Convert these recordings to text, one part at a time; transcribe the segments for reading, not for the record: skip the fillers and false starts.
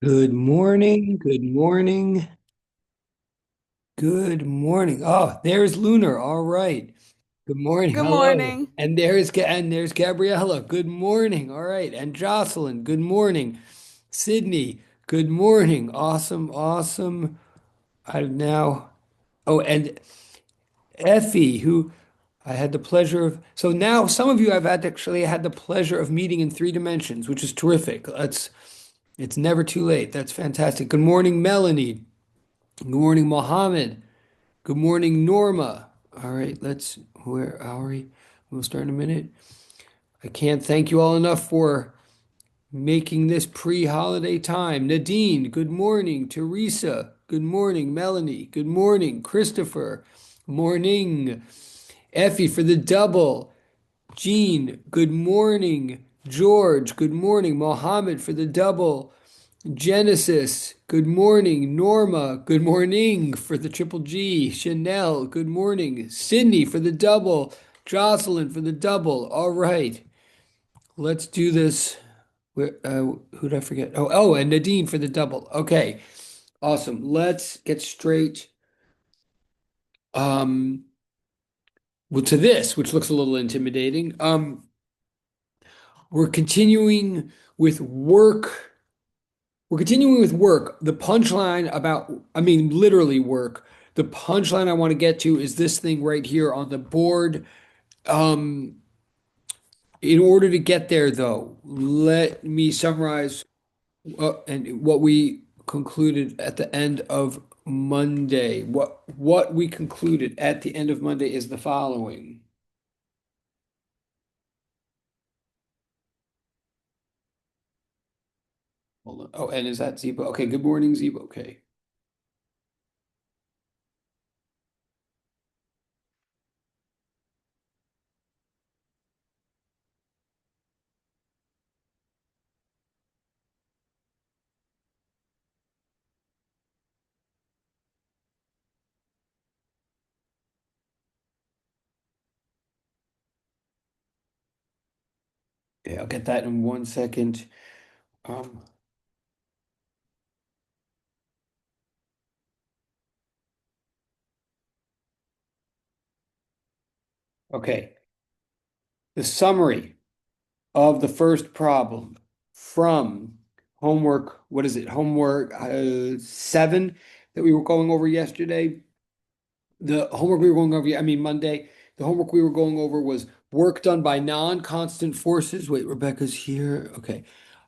Good morning. Good morning. Good morning. Oh, there's Lunar. All right. Good morning. Good Hello. morning. And there's Gabriella. Good morning. All right. And Jocelyn. Good morning. Sydney. Good morning. Awesome. Awesome. I've now. Oh, and Effie, who I had the pleasure of. So now some of you I've actually had the pleasure of meeting in three dimensions, which is terrific. It's never too late. That's fantastic. Good morning, Melanie. Good morning, Mohammed. Good morning, Norma. All right, where are we? We'll start in a minute. I can't thank you all enough for making this pre-holiday time. Nadine, good morning. Teresa, good morning. Melanie, good morning. Christopher, morning. Effie for the double. Jean, good morning. George, good morning. Mohammed for the double. Genesis, good morning. Norma, good morning for the triple G. Chanel, good morning. Sydney for the double. Jocelyn for the double. All right, let's do this. Who did I forget? Oh, and Nadine for the double. Okay, awesome. Let's get straight um, well, to this, which looks a little intimidating. We're continuing with work. We're continuing with work. The punchline about, I mean, literally work. The punchline I want to get to is this thing right here on the board. Um, in order to get there, though, let me summarize and what we concluded at the end of Monday. What we concluded at the end of Monday is the following. Hold on. Oh, and is that Zebo? Okay, good morning, Zebo. Okay. Yeah, I'll get that in 1 second. Um, okay. The summary of the first problem from homework, what is it? Homework 7 that we were going over yesterday. The homework we were going over, I mean, Monday, the homework we were going over was work done by non-constant forces. Wait, Rebecca's here. Okay.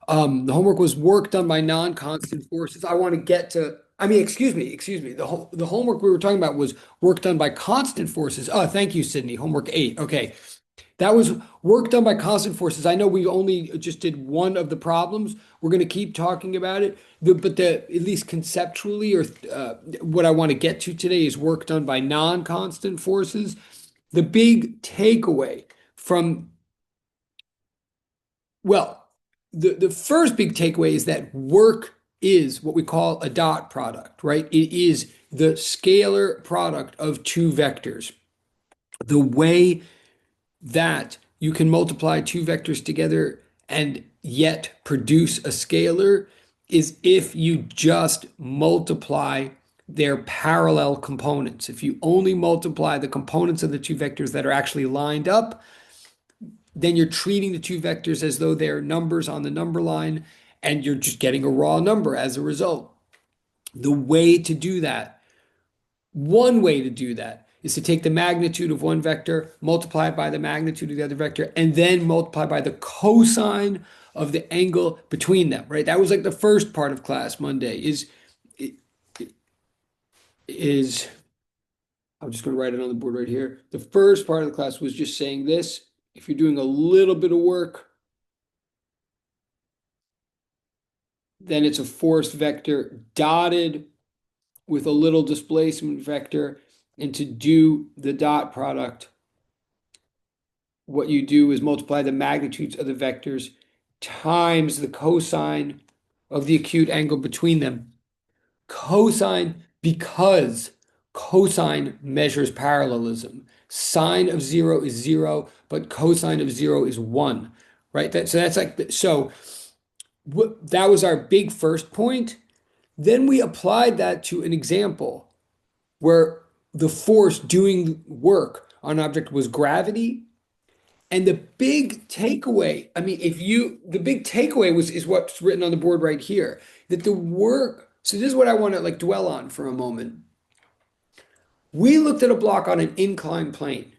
The homework was work done by non-constant forces. I want to get to, I mean, excuse me. The homework we were talking about was work done by constant forces. Oh, thank you, Sydney. Homework 8. Okay. That was work done by constant forces. I know we only just did one of the problems. We're going to keep talking about it, at least conceptually, or what I want to get to today is work done by non-constant forces. The big takeaway from, well, the first big takeaway is that work is what we call a dot product, right? It is the scalar product of two vectors. The way that you can multiply two vectors together and yet produce a scalar is if you just multiply their parallel components. If you only multiply the components of the two vectors that are actually lined up, then you're treating the two vectors as though they're numbers on the number line, and you're just getting a raw number as a result. The way to do that One way to do that is to take the magnitude of one vector, multiply it by the magnitude of the other vector, and then multiply by the cosine of the angle between them, right? That was like the first part of class Monday is I'm just going to write it on the board right here. The first part of the class was just saying this. If you're doing a little bit of work, then it's a force vector dotted with a little displacement vector. And to do the dot product, what you do is multiply the magnitudes of the vectors times the cosine of the acute angle between them. Cosine, because cosine measures parallelism. Sine of 0 is 0, but cosine of 0 is 1, right? So that's like, so That was our big first point. Then we applied that to an example where the force doing work on an object was gravity. And the big takeaway, I mean, the big takeaway is what's written on the board right here, that the work, so this is what I want to like dwell on for a moment. We looked at a block on an inclined plane.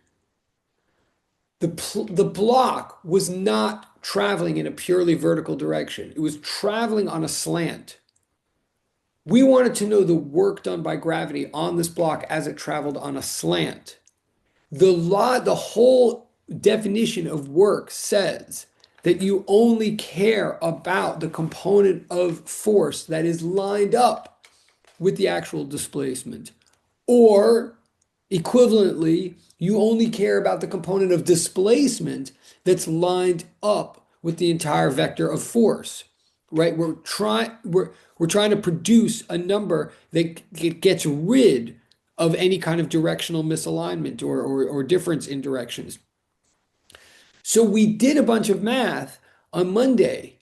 The block was not traveling in a purely vertical direction. It was traveling on a slant. We wanted to know the work done by gravity on this block as it traveled on a slant. The whole definition of work says that you only care about the component of force that is lined up with the actual displacement. Or equivalently, you only care about the component of displacement that's lined up with the entire vector of force, right? We're trying to produce a number that gets rid of any kind of directional misalignment or difference in directions. So we did a bunch of math on Monday,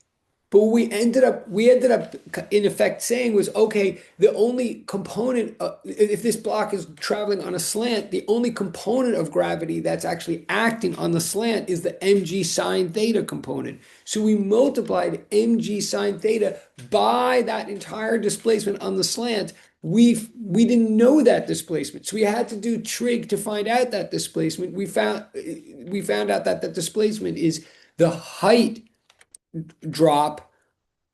but what we ended up in effect saying was, okay, the only component, if this block is traveling on a slant, the only component of gravity that's actually acting on the slant is the mg sine theta component. So we multiplied mg sine theta by that entire displacement on the slant. We didn't know that displacement, so we had to do trig to find out that displacement. We found out that the displacement is the height drop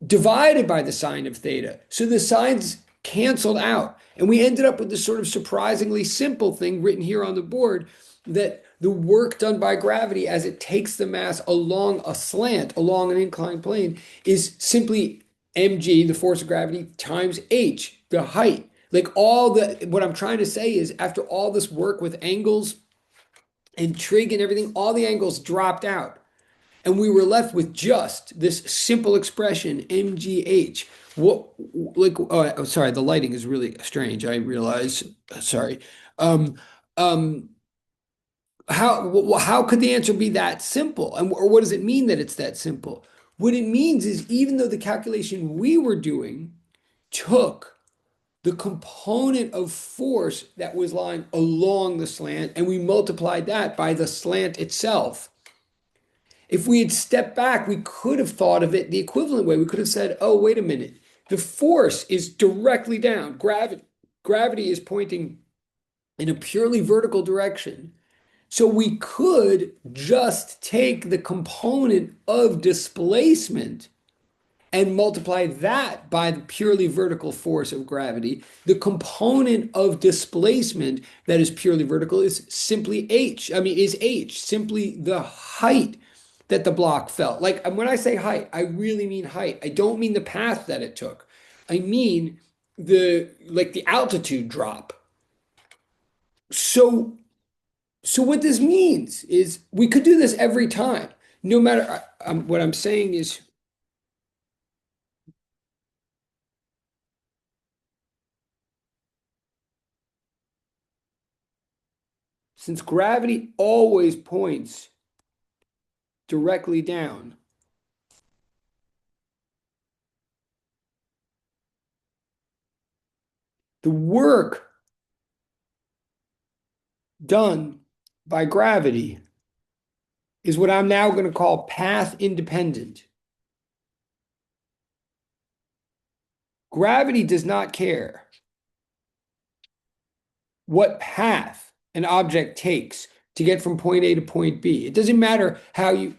divided by the sine of theta. So the sines canceled out. And we ended up with this sort of surprisingly simple thing written here on the board, that the work done by gravity as it takes the mass along a slant, along an inclined plane, is simply mg, the force of gravity, times h, the height. Like what I'm trying to say is, after all this work with angles and trig and everything, all the angles dropped out. And we were left with just this simple expression, MGH. What, like, oh, sorry, the lighting is really strange. I realize. Sorry. Um, um, how could the answer be that simple? Or what does it mean that it's that simple? What it means is, even though the calculation we were doing took the component of force that was lying along the slant, and we multiplied that by the slant itself. If we had stepped back, we could have thought of it the equivalent way. We could have said, oh, wait a minute. The force is directly down. Gravity is pointing in a purely vertical direction. So we could just take the component of displacement and multiply that by the purely vertical force of gravity. The component of displacement that is purely vertical is simply h. I mean, is h, simply the height that the block fell. Like, when I say height, I really mean height. I don't mean the path that it took. I mean the altitude drop. So so what this means is we could do this every time. No matter what I'm saying is, since gravity always points directly down, the work done by gravity is what I'm now going to call path independent. Gravity does not care what path an object takes to get from point A to point B. It doesn't matter how you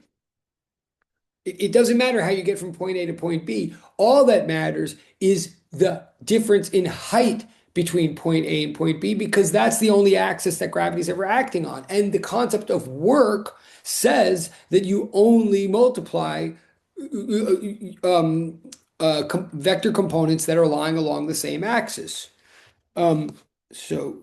get from point A to point B. All that matters is the difference in height between point A and point B, because that's the only axis that gravity is ever acting on. And the concept of work says that you only multiply vector components that are lying along the same axis. Um, so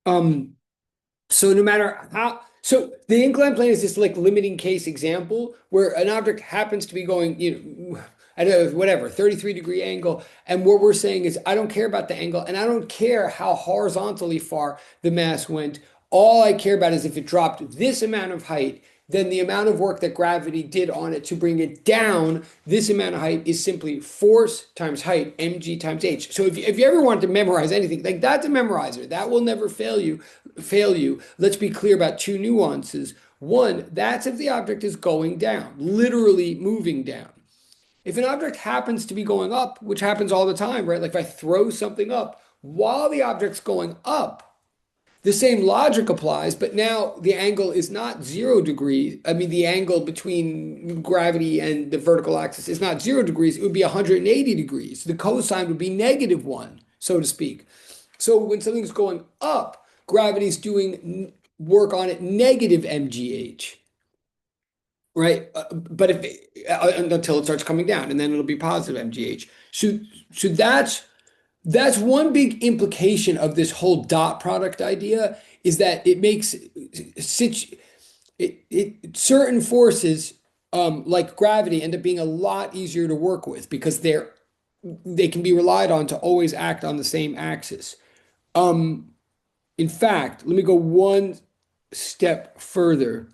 Um, So no matter how, so the inclined plane is this like limiting case example where an object happens to be going, I don't know, whatever, 33-degree angle. And what we're saying is, I don't care about the angle and I don't care how horizontally far the mass went. All I care about is if it dropped this amount of height, then the amount of work that gravity did on it to bring it down this amount of height is simply force times height, mg times h. So if you ever want to memorize anything, like that's a memorizer. That will never fail you. Let's be clear about two nuances. One, that's if the object is going down, literally moving down. If an object happens to be going up, which happens all the time, right? Like if I throw something up while the object's going up, the same logic applies, but now the angle is not 0 degrees. I mean, the angle between gravity and the vertical axis is not 0 degrees. It would be 180 degrees. The cosine would be -1, so to speak. So when something's going up, gravity's doing work on it negative mgh, right? But until it starts coming down, and then it'll be positive mgh. So that's one big implication of this whole dot product idea is that it makes certain forces like gravity end up being a lot easier to work with because they can be relied on to always act on the same axis. Um, in fact, let me go one step further.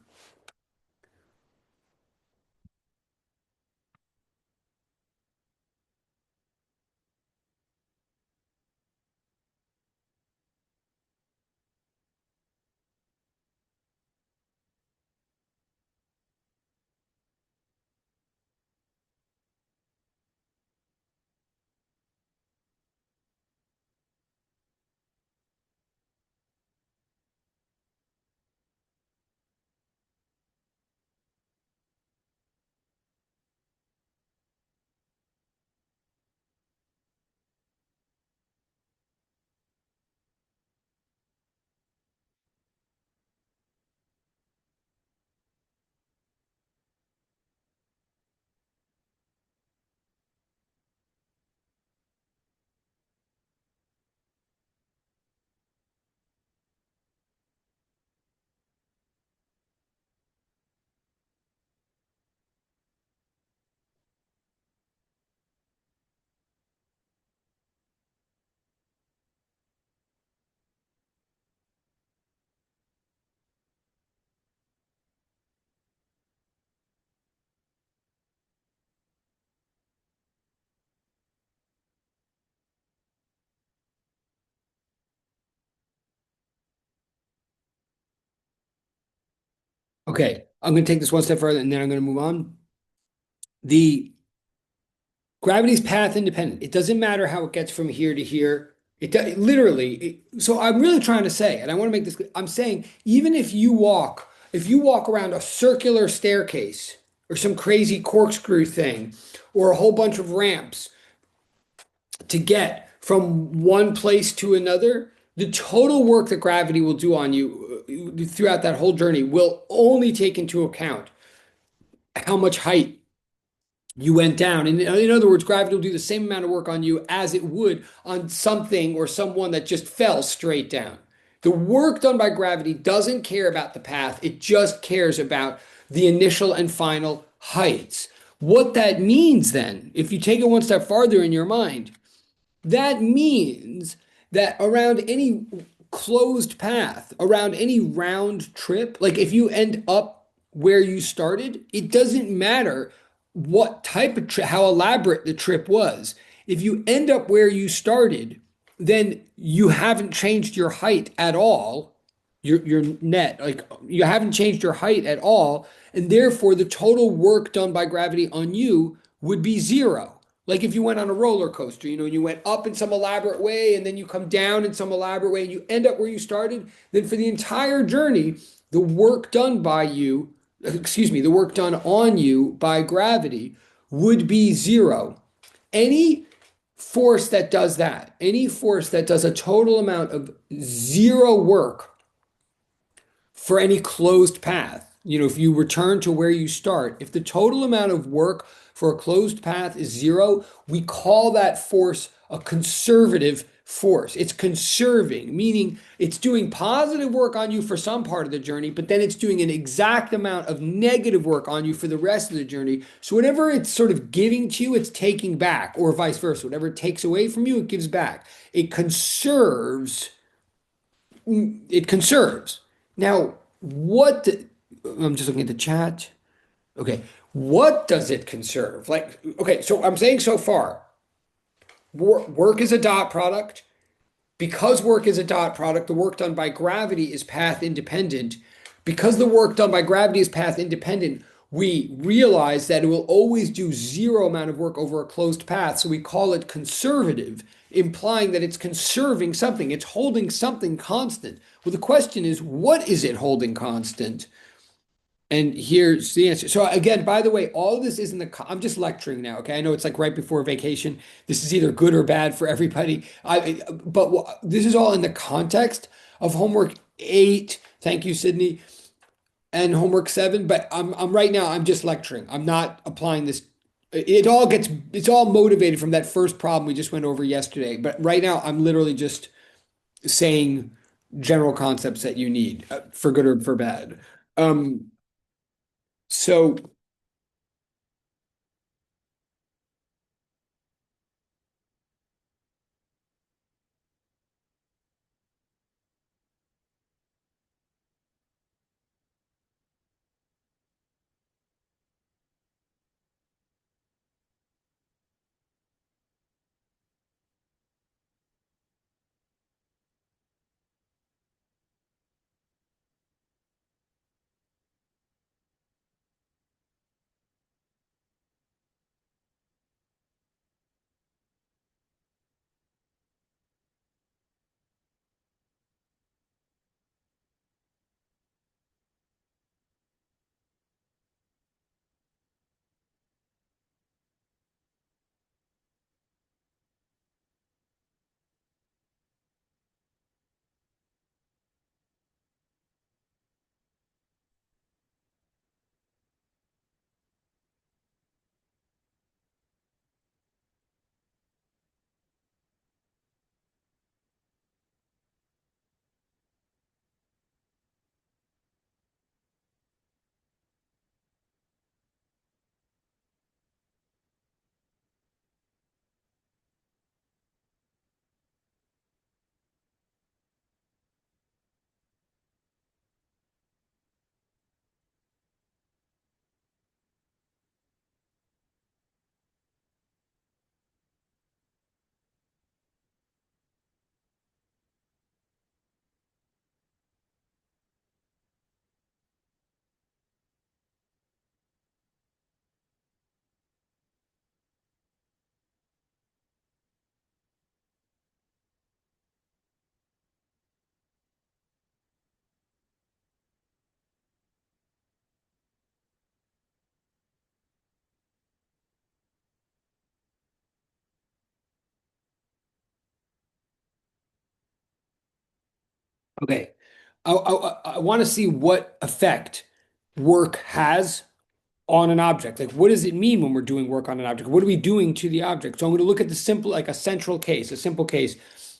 Okay, I'm going to take this one step further and then I'm going to move on. The gravity's path independent. It doesn't matter how it gets from here to here. Literally. So I'm really trying to say, and I want to make this clear, I'm saying even if you walk around a circular staircase or some crazy corkscrew thing or a whole bunch of ramps to get from one place to another, the total work that gravity will do on you throughout that whole journey will only take into account how much height you went down. And in other words, gravity will do the same amount of work on you as it would on something or someone that just fell straight down. The work done by gravity doesn't care about the path, it just cares about the initial and final heights. What that means then, if you take it one step farther in your mind, that means that around any closed path, around any round trip, like if you end up where you started, it doesn't matter what type of trip, how elaborate the trip was. If you end up where you started, then you haven't changed your height at all. Your net, like you haven't changed your height at all, and therefore the total work done by gravity on you would be zero. Like if you went on a roller coaster, you went up in some elaborate way and then you come down in some elaborate way and you end up where you started, then for the entire journey, the work done by you, excuse me, the work done on you by gravity would be zero. Any force that does that, any force that does a total amount of zero work for any closed path, if you return to where you start, if the total amount of work for a closed path is zero, we call that force a conservative force. It's conserving, meaning it's doing positive work on you for some part of the journey, but then it's doing an exact amount of negative work on you for the rest of the journey. So whatever it's sort of giving to you, it's taking back, or vice versa. Whatever it takes away from you, it gives back. It conserves. It conserves. Now, I'm just looking at the chat. Okay. What does it conserve? Like, okay, so I'm saying so far, work is a dot product. Because work is a dot product, the work done by gravity is path independent. Because the work done by gravity is path independent, we realize that it will always do zero amount of work over a closed path. So we call it conservative, implying that it's conserving something. It's holding something constant. Well, the question is, what is it holding constant? And here's the answer. So again, by the way, all of this is in I'm just lecturing now. Okay. I know it's like right before vacation. This is either good or bad for everybody. But this is all in the context of homework 8. Thank you, Sydney, and homework 7. But I'm right now, I'm just lecturing. I'm not applying this. It's all motivated from that first problem we just went over yesterday. But right now, I'm literally just saying general concepts that you need for good or for bad. Um, so okay. I want to see what effect work has on an object. Like, what does it mean when we're doing work on an object? What are we doing to the object? So I'm going to look at the simple, like a central case, a simple case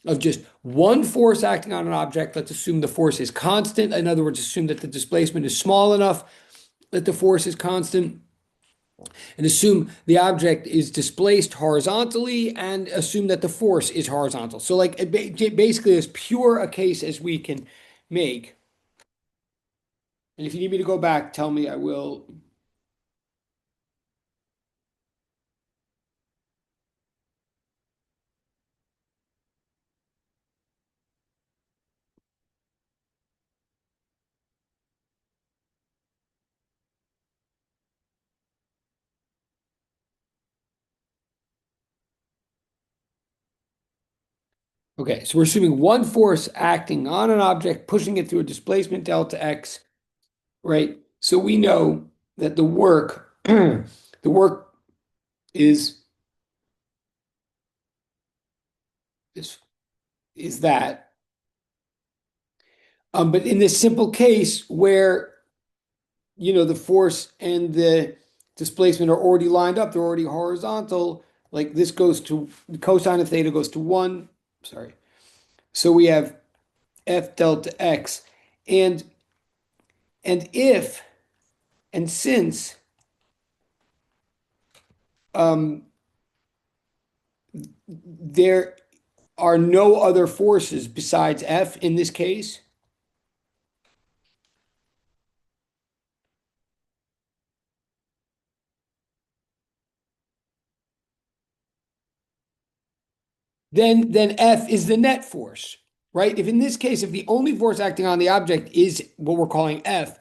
of just one force acting on an object. Let's assume the force is constant. In other words, assume that the displacement is small enough that the force is constant, and assume the object is displaced horizontally, and assume that the force is horizontal. So like basically as pure a case as we can make. And if you need me to go back, tell me, I will. Okay, so we're assuming one force acting on an object, pushing it through a displacement delta x, right? So we know that the work, the work is is is that. But in this simple case where the force and the displacement are already lined up, they're already horizontal. Like this goes to cosine of theta goes to 1. Sorry. So we have F delta X. And if and since um, there are no other forces besides F in this case, then F is the net force, right? If in this case, if the only force acting on the object is what we're calling F,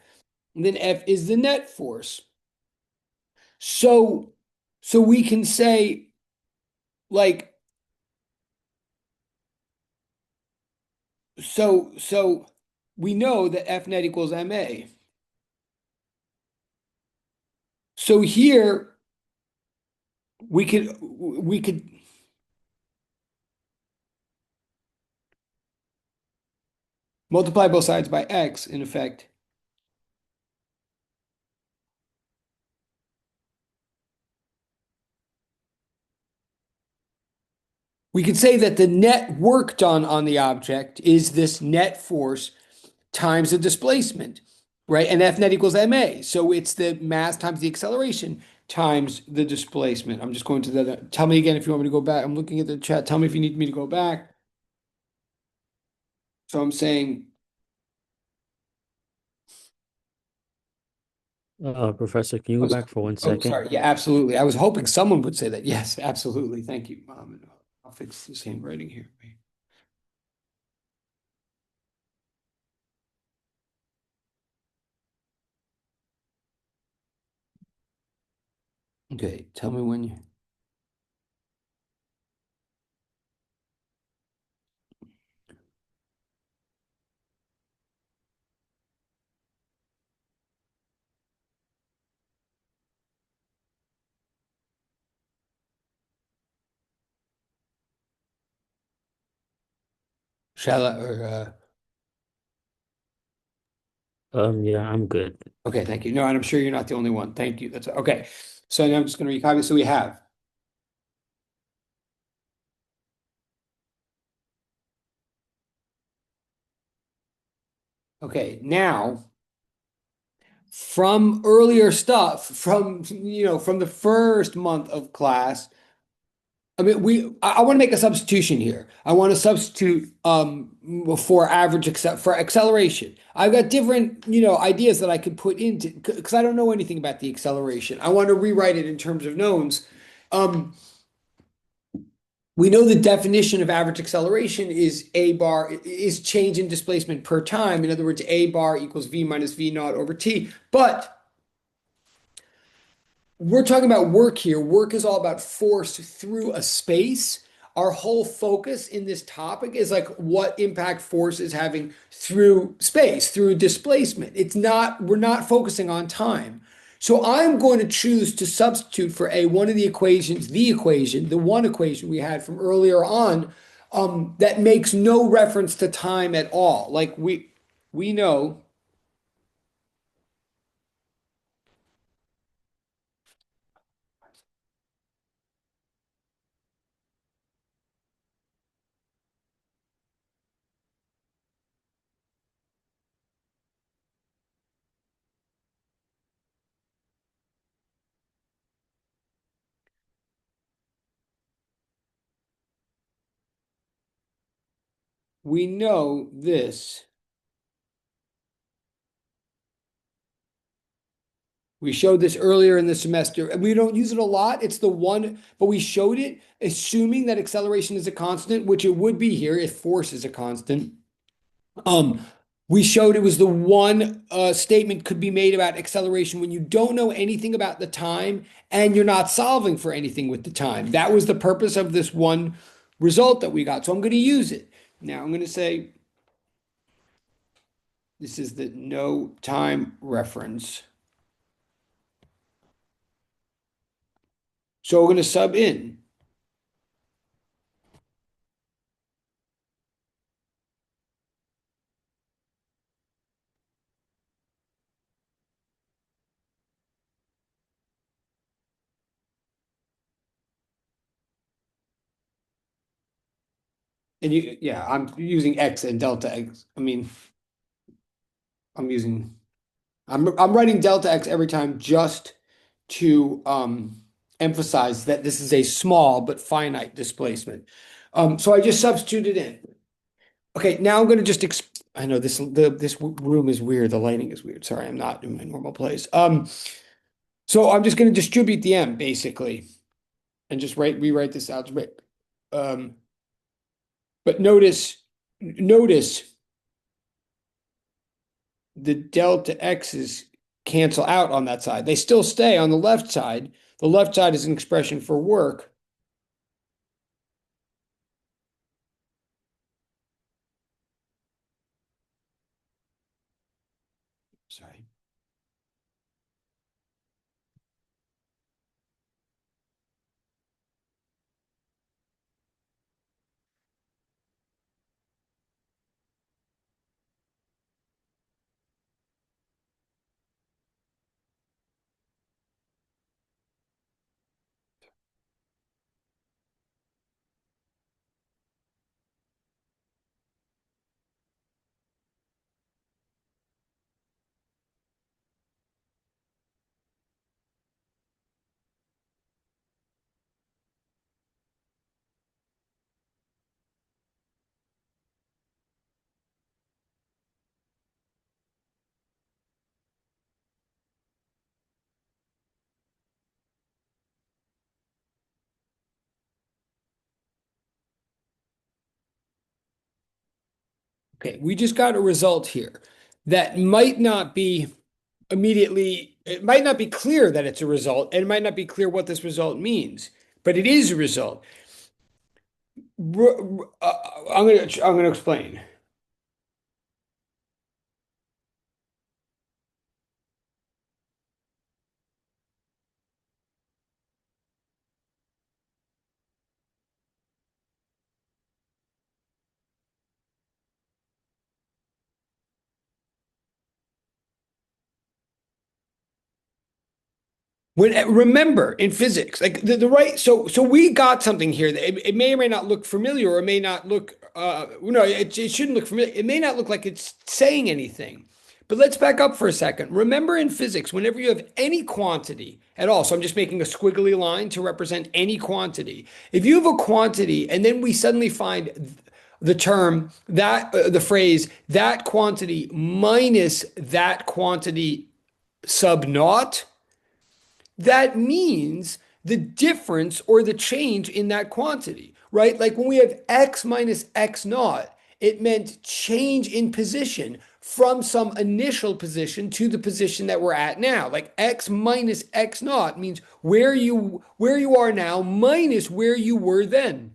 then F is the net force. So, so we can say, like, so we know that F net equals MA. So here we could multiply both sides by X in effect. We could say that the net work done on the object is this net force times the displacement, right? And F net equals ma. So it's the mass times the acceleration times the displacement. I'm just going to the, tell me again if you want me to go back. I'm looking at the chat. Tell me if you need me to go back. So I'm saying, Professor, can you go back for one oh, second? sorry. Yeah, absolutely. I was hoping someone would say that. Yes, absolutely. Thank you. I'll fix this handwriting here. Okay, tell me when you, shall I, or, Yeah, I'm good. okay, thank you. No, and I'm sure you're not the only one. Thank you. That's okay. So now I'm just going to recopy. So we have, okay, now from earlier stuff, from the first month of class, I mean, I want to make a substitution here. I want to substitute for for acceleration. I've got different, ideas that I could put into because I don't know anything about the acceleration. I want to rewrite it in terms of knowns. Um, we know the definition of average acceleration is a bar is change in displacement per time. In other words, a bar equals v minus v naught over t. But we're talking about work here. Work is all about force through a space. Our whole focus in this topic is like what impact force is having through space, through displacement. We're not focusing on time. So I'm going to choose to substitute for one of the equations, the one equation we had from earlier on, that makes no reference to time at all. Like we know this. We showed this earlier in the semester, and we don't use it a lot. It's the one, but we showed it assuming that acceleration is a constant, which it would be here if force is a constant. Um, we showed it was the one statement could be made about acceleration when you don't know anything about the time and you're not solving for anything with the time. That was the purpose of this one result that we got. So I'm going to use it. Now I'm going to say this is the no time reference. So we're going to sub in. And yeah, I'm using X and delta X. I mean, I'm using, I'm writing delta X every time just to emphasize that this is a small but finite displacement. So I just substituted in. Okay, now I'm going to just I know this room is weird. The lighting is weird. Sorry, I'm not in my normal place. So I'm just going to distribute the M basically and just rewrite this algebraic. Um, but notice the delta X's cancel out on that side. They still stay on the left side. The left side is an expression for work. Sorry. Okay, we just got a result here that might not be immediately, it might not be clear that it's a result, and it might not be clear what this result means, but it is a result. I'm gonna explain. Remember in physics, like the right, so we got something here that it may or may not look familiar, or it may not look, no, it shouldn't look familiar. It may not look like it's saying anything. But let's back up for a second. Remember in physics, whenever you have any quantity at all, so I'm just making a squiggly line to represent any quantity. If you have a quantity and then we suddenly find the term that, the phrase that quantity minus that quantity sub naught, that means the difference or the change in that quantity, right? Like when we have x minus x naught, it meant change in position from some initial position to the position that we're at now. Like x minus x naught means where you are now minus where you were then.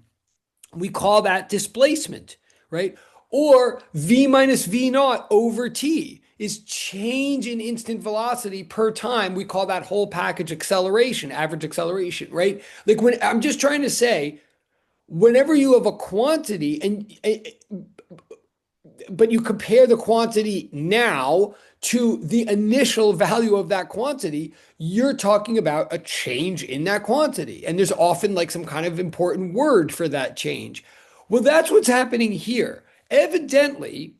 We call that displacement, right? Or v minus v naught over t is change in instant velocity per time. We call that whole package acceleration, average acceleration, right? Like when I'm just trying to say, whenever you have a quantity but you compare the quantity now to the initial value of that quantity, you're talking about a change in that quantity. And there's often like some kind of important word for that change. Well, that's what's happening here. Evidently,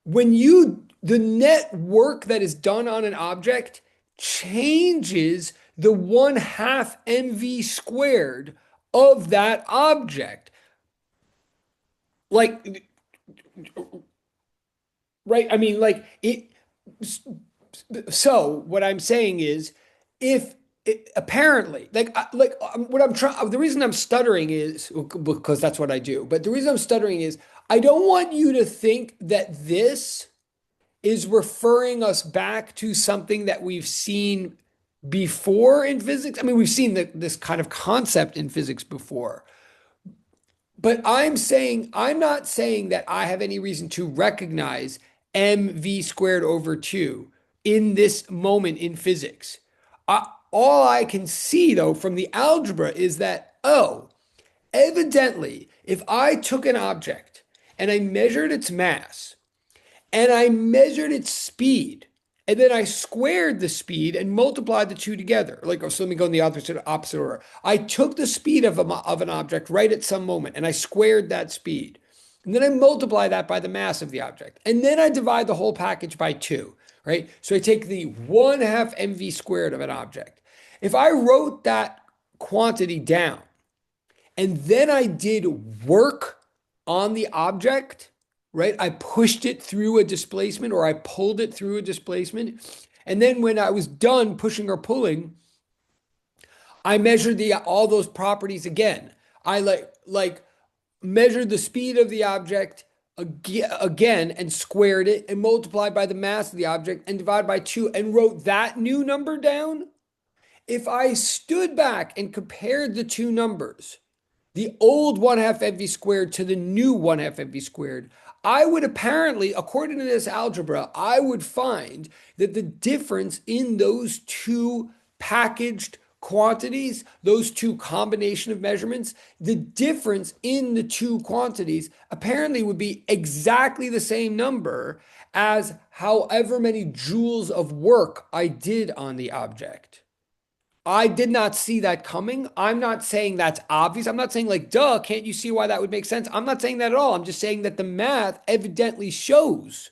when the net work that is done on an object changes the 1/2 mv squared of that object. Like, right? I mean, like it. So what I'm saying is, if apparently, what I'm trying, the reason I'm stuttering is because that's what I do. But the reason I'm stuttering is I don't want you to think that this is referring us back to something that we've seen before in physics. I mean, we've seen this kind of concept in physics before. But I'm not saying that I have any reason to recognize mv squared over 2 in this moment in physics. All I can see, though, from the algebra is that, oh, evidently, if I took an object and I measured its mass and I measured its speed And then I squared the speed and multiplied the two together. Like, so let me go in the opposite order. I took the speed of an object right at some moment and I squared that speed. And then I multiply that by the mass of the object. And then I divide the whole package by two, right? So I take the 1/2 mv squared of an object. If I wrote that quantity down and then I did work on the object, right? I pushed it through a displacement or I pulled it through a displacement. And then when I was done pushing or pulling, I measured the all those properties again. I measured the speed of the object again and squared it and multiplied by the mass of the object and divided by two and wrote that new number down. If I stood back and compared the two numbers, the old 1/2 mv squared to the new 1/2 mv squared, I would apparently, according to this algebra, I would find that the difference in those two packaged quantities, those two combination of measurements, the difference in the two quantities apparently would be exactly the same number as however many joules of work I did on the object. I did not see that coming. I'm not saying that's obvious. I'm not saying like, duh, can't you see why that would make sense? I'm not saying that at all. I'm just saying that the math evidently shows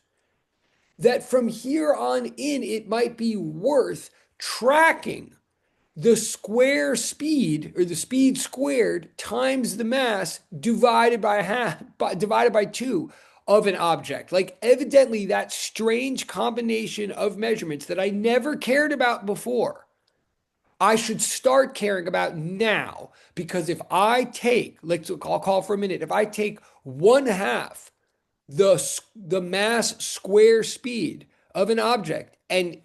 that from here on in, it might be worth tracking the square speed or the speed squared times the mass divided by two of an object. Like evidently that strange combination of measurements that I never cared about before I should start caring about now because if I take, I'll call for a minute, if I take 1/2 the mass square speed of an object and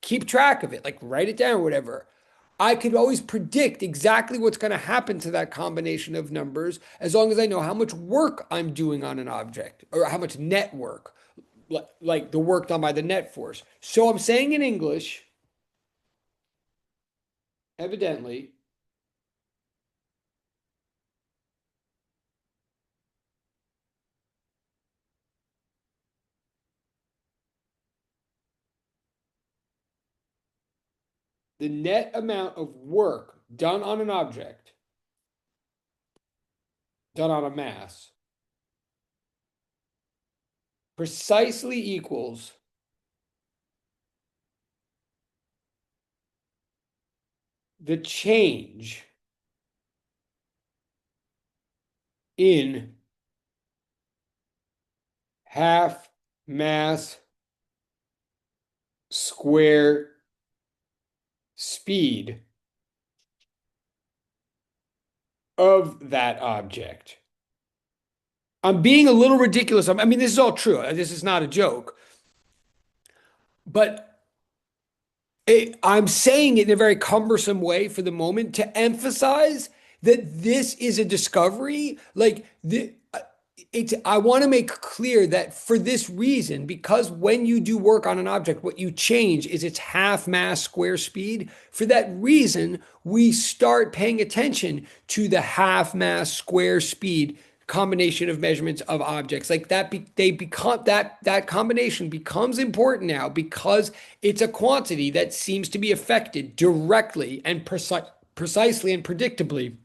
keep track of it, like write it down or whatever, I could always predict exactly what's going to happen to that combination of numbers as long as I know how much work I'm doing on an object or how much net work, like the work done by the net force. So I'm saying in English, evidently, the net amount of work done on an object, done on a mass, precisely equals the change in half mass square speed of that object. I'm being a little ridiculous. I mean, this is all true. This is not a joke. But I'm saying it in a very cumbersome way for the moment to emphasize that this is a discovery. I want to make clear that for this reason, because when you do work on an object, what you change is its half mass square speed. For that reason, we start paying attention to the half mass square speed combination of measurements of objects like that they become that combination becomes important now because it's a quantity that seems to be affected directly and precisely and predictably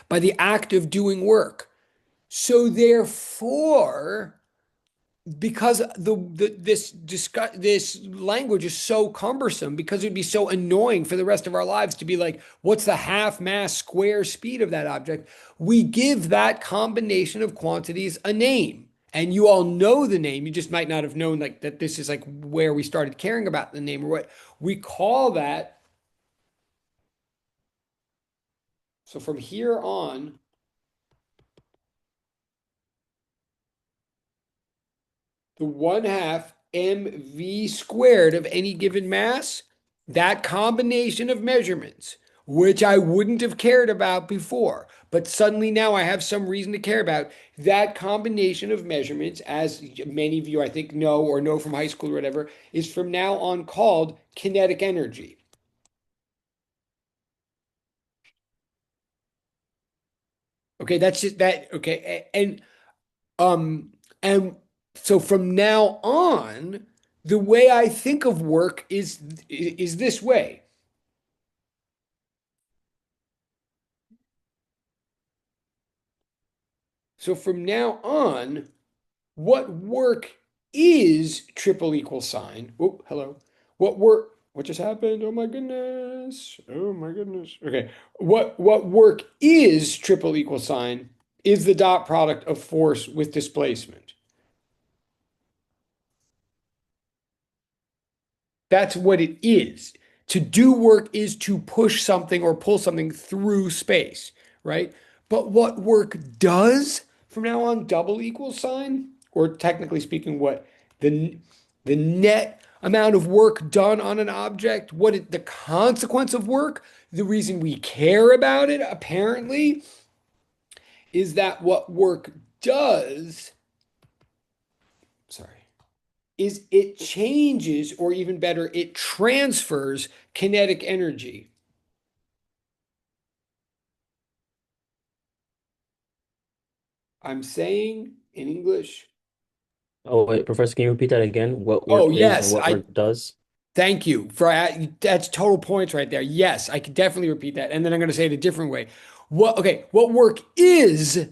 by the act of doing work. So therefore, because this language is so cumbersome, because it'd be so annoying for the rest of our lives to be like, what's the half mass square speed of that object? We give that combination of quantities a name. And you all know the name. You just might not have known like that this is like where we started caring about the name or what we call that. So from here on, the 1/2 mv squared of any given mass, that combination of measurements, which I wouldn't have cared about before, but suddenly now I have some reason to care about, that combination of measurements, as many of you I think know or know from high school or whatever, is from now on called kinetic energy. Okay, that's just that. Okay, um, and so from now on, the way I think of work is this way. So from now on, what work is triple equal sign? Oh, hello. What just happened? Oh my goodness. Oh my goodness. Okay. What work is triple equal sign is the dot product of force with displacement. That's what it is. To do work is to push something or pull something through space, right? But what work does from now on, double equals sign, or technically speaking, what the the net amount of work done on an object, the consequence of work, the reason we care about it, apparently, is that what work does, sorry, is it changes, or even better, it transfers kinetic energy. I'm saying in English. Oh, wait, Professor, can you repeat that again? What Oh, work is and yes, what I work does? thank you for that's total points right there. Yes, I could definitely repeat that. And then I'm going to say it a different way. What work is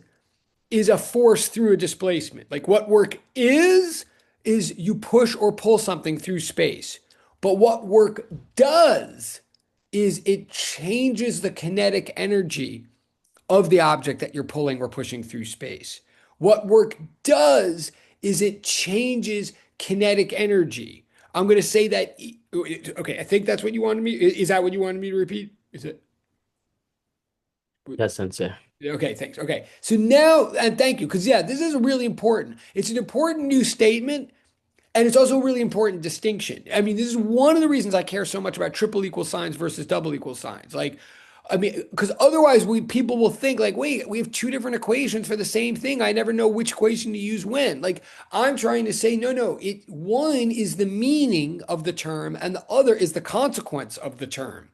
a force through a displacement. Like what work is you push or pull something through space. But what work does is it changes the kinetic energy of the object that you're pulling or pushing through space. What work does is it changes kinetic energy. I'm going to say that. Okay, I think that's what you wanted me. Is that what you wanted me to repeat? Is it? Yes, sensei. Okay, thanks. Okay. So now, and thank you, because yeah, this is really important. It's an important new statement, and it's also a really important distinction. I mean, this is one of the reasons I care so much about triple equal signs versus double equal signs. Like, I mean, because otherwise people will think like, wait, we have two different equations for the same thing. I never know which equation to use when. Like, I'm trying to say, no, one is the meaning of the term, and the other is the consequence of the term.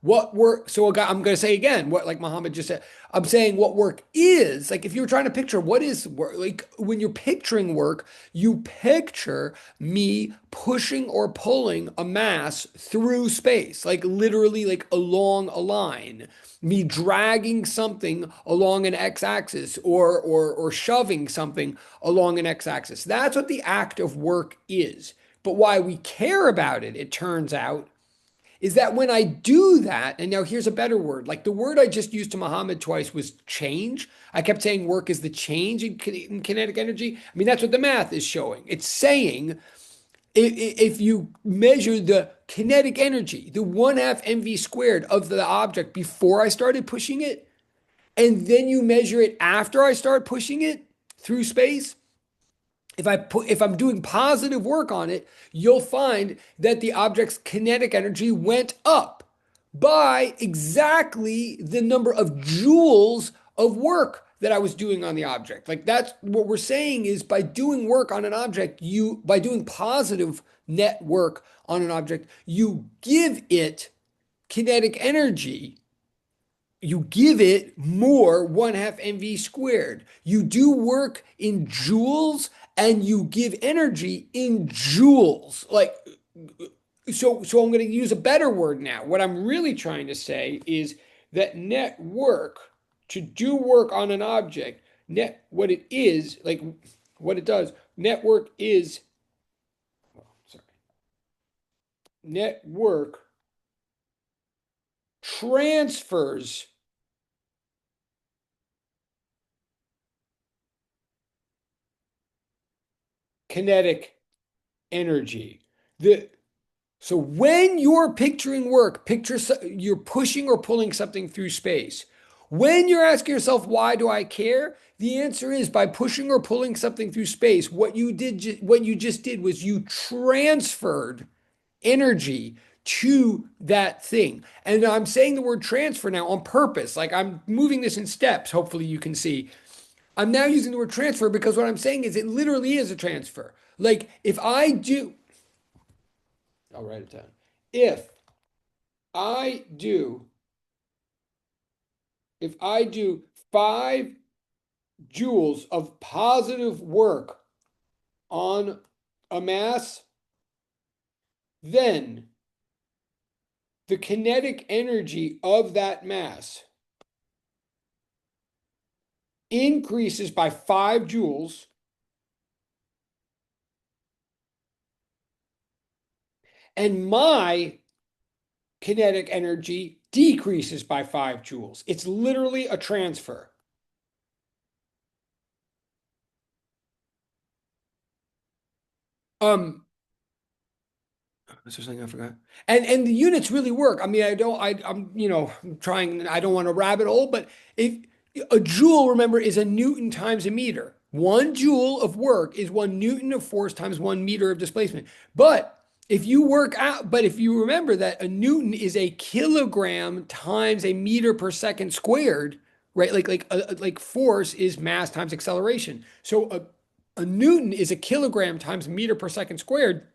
I'm going to say again, what like Muhammad just said, I'm saying what work is, like if you were trying to picture what is work, like when you're picturing work, you picture me pushing or pulling a mass through space, like literally like along a line, me dragging something along an x-axis or shoving something along an x-axis. That's what the act of work is. But why we care about it, it turns out, is that when I do that, and now here's a better word, like the word I just used to Muhammad twice was change. I kept saying work is the change in kinetic energy. I mean, that's what the math is showing. It's saying if you measure the kinetic energy, the 1/2 mv squared of the object before I started pushing it, and then you measure it after I start pushing it through space, if I'm doing positive work on it, you'll find that the object's kinetic energy went up by exactly the number of joules of work that I was doing on the object. Like that's what we're saying is by doing work on an object, by doing positive net work on an object, you give it kinetic energy, you give it more 1/2 mv squared. You do work in joules and you give energy in joules. Like, so I'm going to use a better word now. What I'm really trying to say is that net work, to do work on an object, what it is, like what it does, network is, oh, sorry, network transfers kinetic energy. The So when you're picturing work, you're pushing or pulling something through space. When you're asking yourself, why do I care? The answer is by pushing or pulling something through space, what you just did was you transferred energy to that thing. And I'm saying the word transfer now on purpose. Like I'm moving this in steps. Hopefully you can see. I'm now using the word transfer because what I'm saying is it literally is a transfer. Like if I do, I'll write it down. If I do, if I do 5 joules of positive work on a mass, then the kinetic energy of that mass increases by 5 joules, and my kinetic energy decreases by 5 joules. It's literally a transfer. Um, is there something I forgot? And the units really work. I mean, I'm trying, I don't want to rabbit hole, but if a joule, remember, is a Newton times a meter. 1 joule of work is 1 Newton of force times 1 meter of displacement. But if you remember that a Newton is a kilogram times a meter per second squared, right? Like force is mass times acceleration. So a Newton is a kilogram times meter per second squared.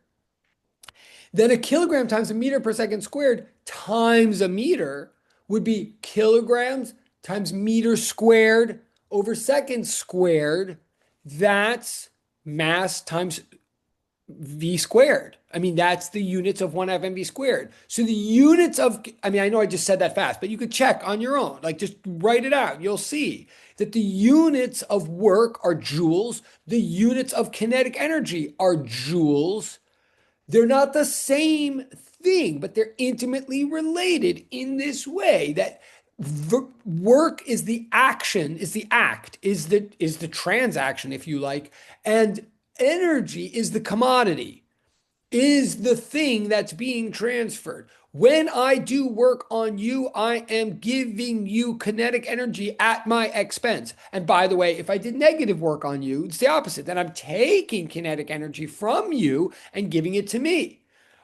Then a kilogram times a meter per second squared times a meter would be kilograms times meter squared over second squared. That's mass times v squared. I mean, that's the units of 1 FMV squared. So the units of, I mean, I know I just said that fast, but you could check on your own. Like just write it out. You'll see that the units of work are joules. The units of kinetic energy are joules. They're not the same thing, but they're intimately related in this way that work is the action, is the act, is the transaction, if you like, and energy is the commodity, is the thing that's being transferred. When I do work on you, I am giving you kinetic energy at my expense. And by the way, if I did negative work on you, it's the opposite. Then I'm taking kinetic energy from you and giving it to me.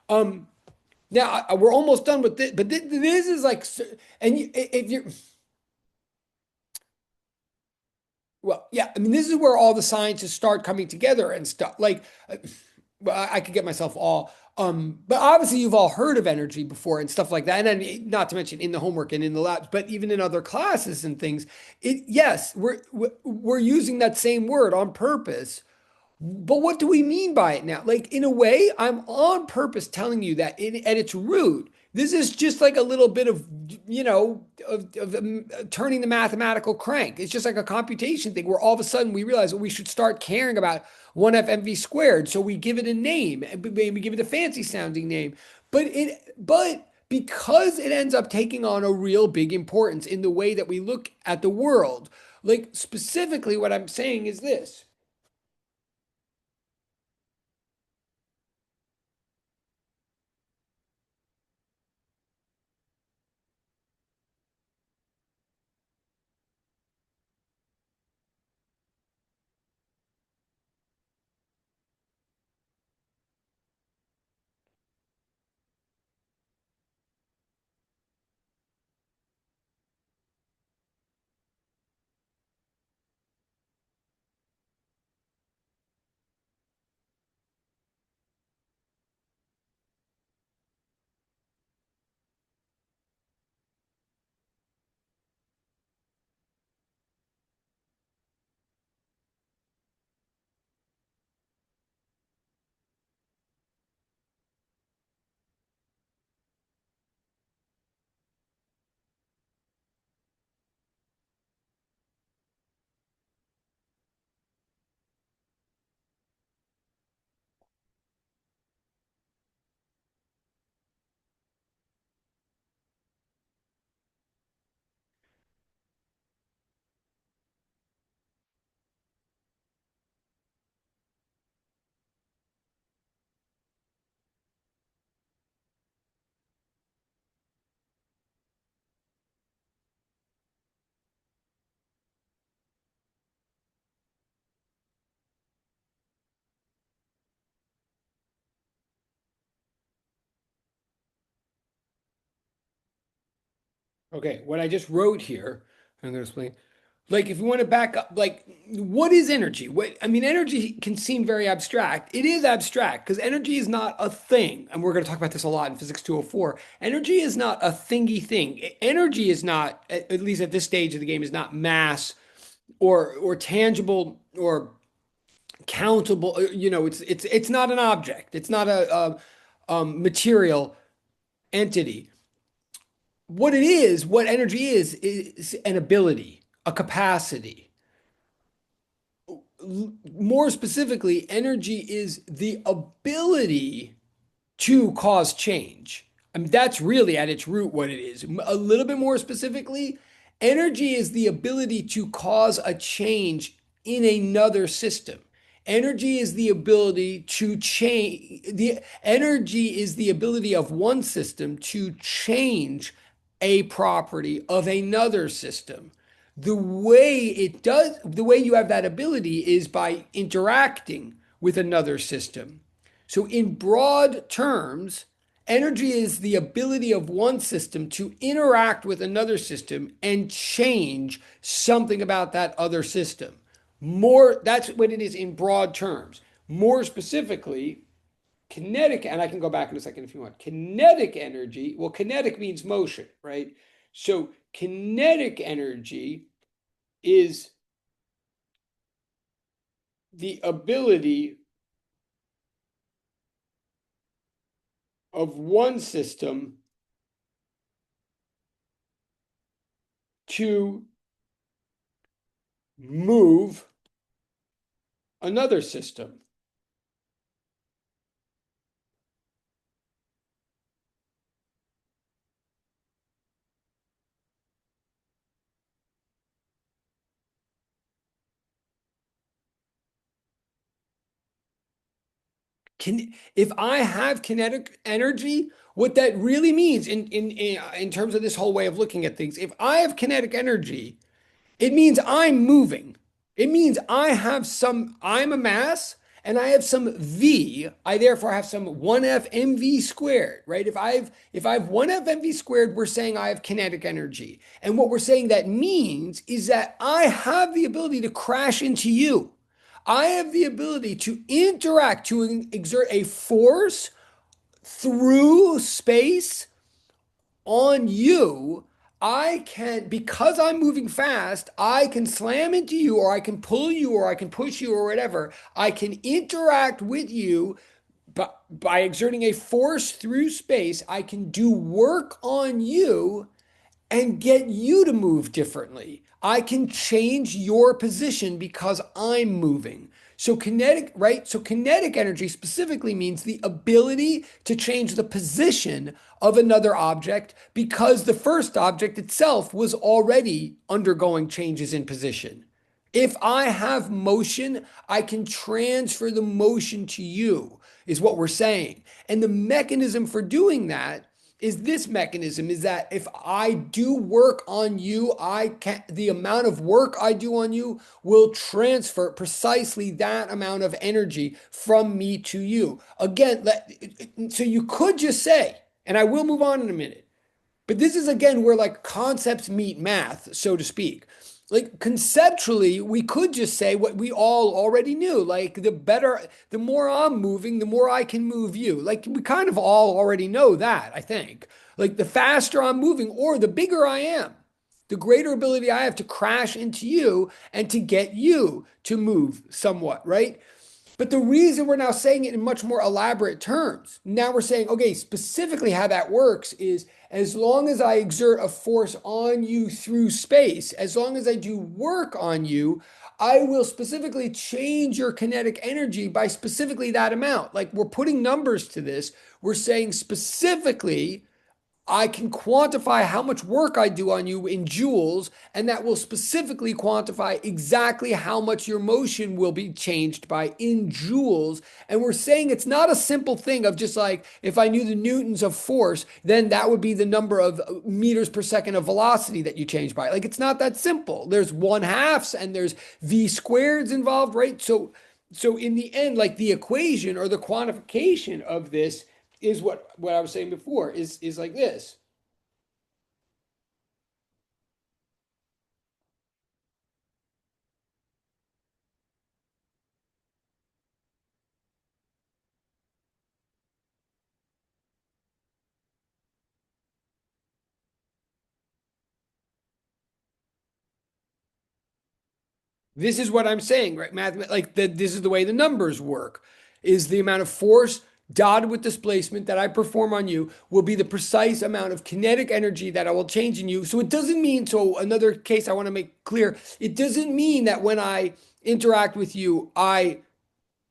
Um, Now we're almost done with this, but this is like, if you're, well, yeah, I mean, this is where all the sciences start coming together and stuff. Well, I could get myself all, but obviously you've all heard of energy before and stuff like that. And then, not to mention in the homework and in the labs, but even in other classes and things. Yes, we're using that same word on purpose. But what do we mean by it now? Like, in a way, I'm on purpose telling you that at its root, this is just like a little bit of, turning the mathematical crank. It's just like a computation thing where all of a sudden we realize that we should start caring about 1 FMV squared. So we give it a name, and we give it a fancy sounding name. But because it ends up taking on a real big importance in the way that we look at the world, like specifically what I'm saying is this. Okay, what I just wrote here, I'm going to explain. Like, if you want to back up, like, what is energy? I mean, energy can seem very abstract. It is abstract because energy is not a thing. And we're going to talk about this a lot in Physics 204. Energy is not a thingy thing. Energy is not, at least at this stage of the game, is not mass or tangible or countable. It's not an object. It's not material entity. What energy is an ability, a capacity. More specifically, energy is the ability to cause change. I mean, that's really at its root what it is. A little bit more specifically, energy is the ability to cause a change in another system. Energy is the ability to change. The energy is the ability of one system to change a property of another system. The way you have that ability is by interacting with another system. So, in broad terms, energy is the ability of one system to interact with another system and change something about that other system. That's what it is in broad terms. More specifically, kinetic, and I can go back in a second if you want. Kinetic energy, well, kinetic means motion, right? So, kinetic energy is the ability of one system to move another system. If I have kinetic energy, what that really means in terms of this whole way of looking at things, if I have kinetic energy, it means I'm moving. It means I'm a mass and I have some V. I therefore have some 1F mv squared, right? If I have 1F mv squared, we're saying I have kinetic energy. And what we're saying that means is that I have the ability to crash into you. I have the ability to interact, to exert a force through space on you. I can, because I'm moving fast, I can slam into you, or I can pull you, or I can push you, or whatever. I can interact with you by exerting a force through space. I can do work on you and get you to move differently. I can change your position because I'm moving. So kinetic, right? So kinetic energy specifically means the ability to change the position of another object because the first object itself was already undergoing changes in position. If I have motion, I can transfer the motion to you, is what we're saying. And the mechanism for doing that is this mechanism is that if I do work on you, the amount of work I do on you will transfer precisely that amount of energy from me to you. Again, so you could just say, and I will move on in a minute, but this is again where like concepts meet math, so to speak. Like conceptually, we could just say what we all already knew. Like the more I'm moving, the more I can move you. Like we kind of all already know that, I think. Like the faster I'm moving or the bigger I am, the greater ability I have to crash into you and to get you to move somewhat, right? But the reason we're now saying it in much more elaborate terms, now we're saying, okay, specifically how that works is as long as I exert a force on you through space, as long as I do work on you, I will specifically change your kinetic energy by specifically that amount. Like we're putting numbers to this. We're saying specifically I can quantify how much work I do on you in joules, and that will specifically quantify exactly how much your motion will be changed by in joules. And we're saying it's not a simple thing of just like, if I knew the newtons of force, then that would be the number of meters per second of velocity that you change by. Like, it's not that simple. There's one halves and there's v squareds involved, right? So in the end, like the equation or the quantification of this is what I was saying before is like this. This is what I'm saying, right? This is the way the numbers work. Is the amount of force dotted with displacement that I perform on you will be the precise amount of kinetic energy that I will change in you. So it doesn't mean, so another case I want to make clear, it doesn't mean that when I interact with you, I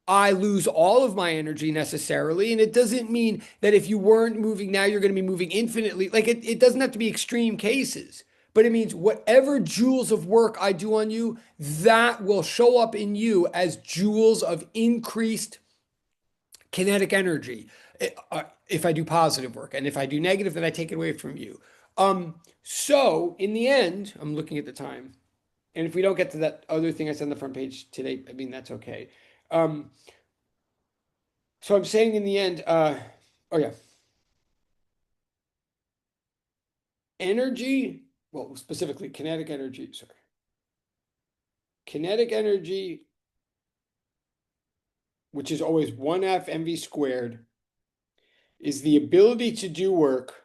lose all of my energy necessarily. And it doesn't mean that if you weren't moving now, you're going to be moving infinitely. Like it doesn't have to be extreme cases, but it means whatever joules of work I do on you, that will show up in you as joules of increased kinetic energy. If I do positive work, and if I do negative, then I take it away from you. So in the end, I'm looking at the time. And if we don't get to that other thing I said on the front page today, I mean, that's okay. Um, so I'm saying in the end, oh yeah, energy, well, specifically kinetic energy, sorry. Kinetic energy, which is always 1/2 mv squared, is the ability to do work.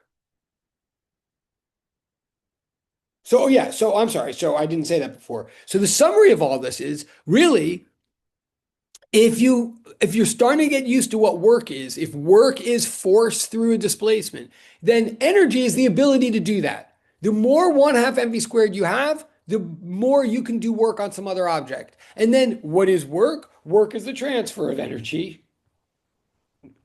So, oh yeah, so I'm sorry. So I didn't say that before. So the summary of all this is really if you're starting to get used to what work is, if work is force through a displacement, then energy is the ability to do that. The more 1/2 mv squared you have, the more you can do work on some other object. And then what is work? Work is the transfer of energy.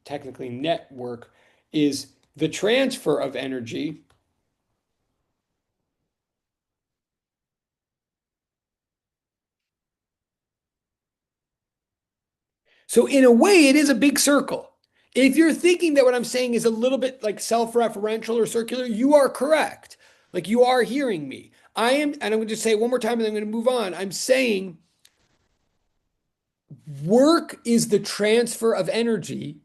Technically, net work is the transfer of energy. So in a way, it is a big circle. If you're thinking that what I'm saying is a little bit like self-referential or circular, you are correct. Like you are hearing me. I am, and I'm going to just say it one more time and then I'm going to move on. I'm saying work is the transfer of energy.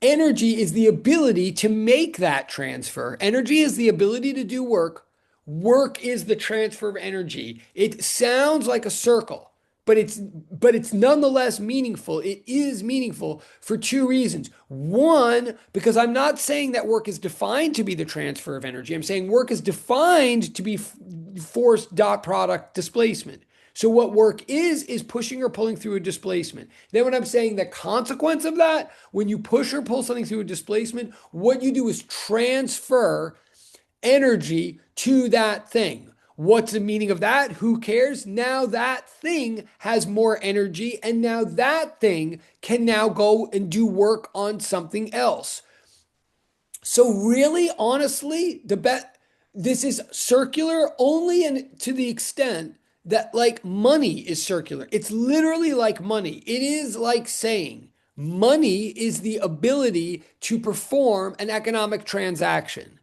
Energy is the ability to make that transfer. Energy is the ability to do work. Work is the transfer of energy. It sounds like a circle, but it's nonetheless meaningful. It is meaningful for two reasons. One, because I'm not saying that work is defined to be the transfer of energy. I'm saying work is defined to be force dot product displacement. So what work is pushing or pulling through a displacement. Then when I'm saying the consequence of that, when you push or pull something through a displacement, what you do is transfer energy to that thing. What's the meaning of that? Who cares? Now that thing has more energy, and now that thing can now go and do work on something else. So really, honestly, this is circular only to the extent that like money is circular. It's literally like money. It is like saying money is the ability to perform an economic transaction.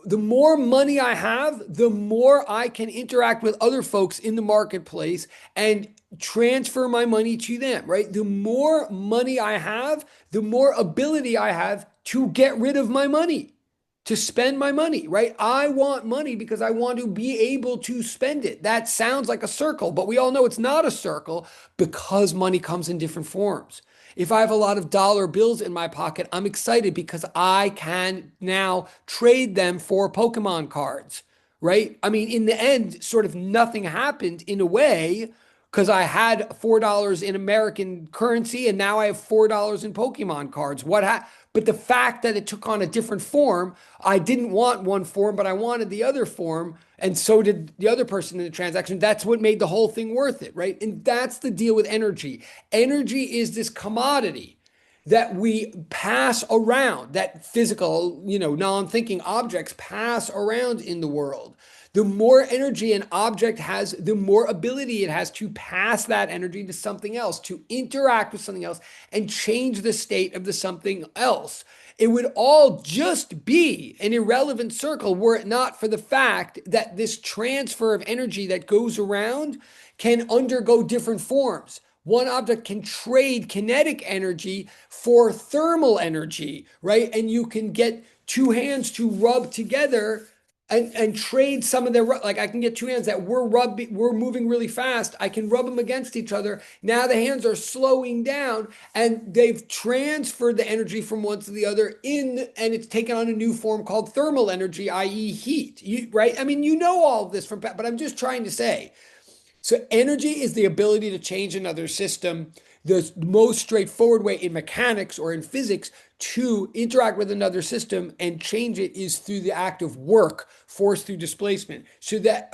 The more money I have, the more I can interact with other folks in the marketplace and transfer my money to them, right? The more money I have, the more ability I have to get rid of my money, to spend my money, right? I want money because I want to be able to spend it. That sounds like a circle, but we all know it's not a circle because money comes in different forms. If I have a lot of dollar bills in my pocket, I'm excited because I can now trade them for Pokemon cards, right? I mean, in the end, sort of nothing happened in a way because I had $4 in American currency and now I have $4 in Pokemon cards. But the fact that it took on a different form, I didn't want one form, but I wanted the other form. And so did the other person in the transaction. That's what made the whole thing worth it, right? And that's the deal with energy. Energy is this commodity that we pass around, that physical, non-thinking objects pass around in the world. The more energy an object has, the more ability it has to pass that energy to something else, to interact with something else and change the state of the something else. It would all just be an irrelevant circle were it not for the fact that this transfer of energy that goes around can undergo different forms. One object can trade kinetic energy for thermal energy, right? And you can get two hands to rub together and trade some of their, like I can get two hands that we're moving really fast. I can rub them against each other. Now the hands are slowing down and they've transferred the energy from one to the other and it's taken on a new form called thermal energy, i.e. heat, right? I mean, you know all of this but I'm just trying to say, so energy is the ability to change another system. the most straightforward way in mechanics or in physics to interact with another system and change it is through the act of work, force through displacement. So that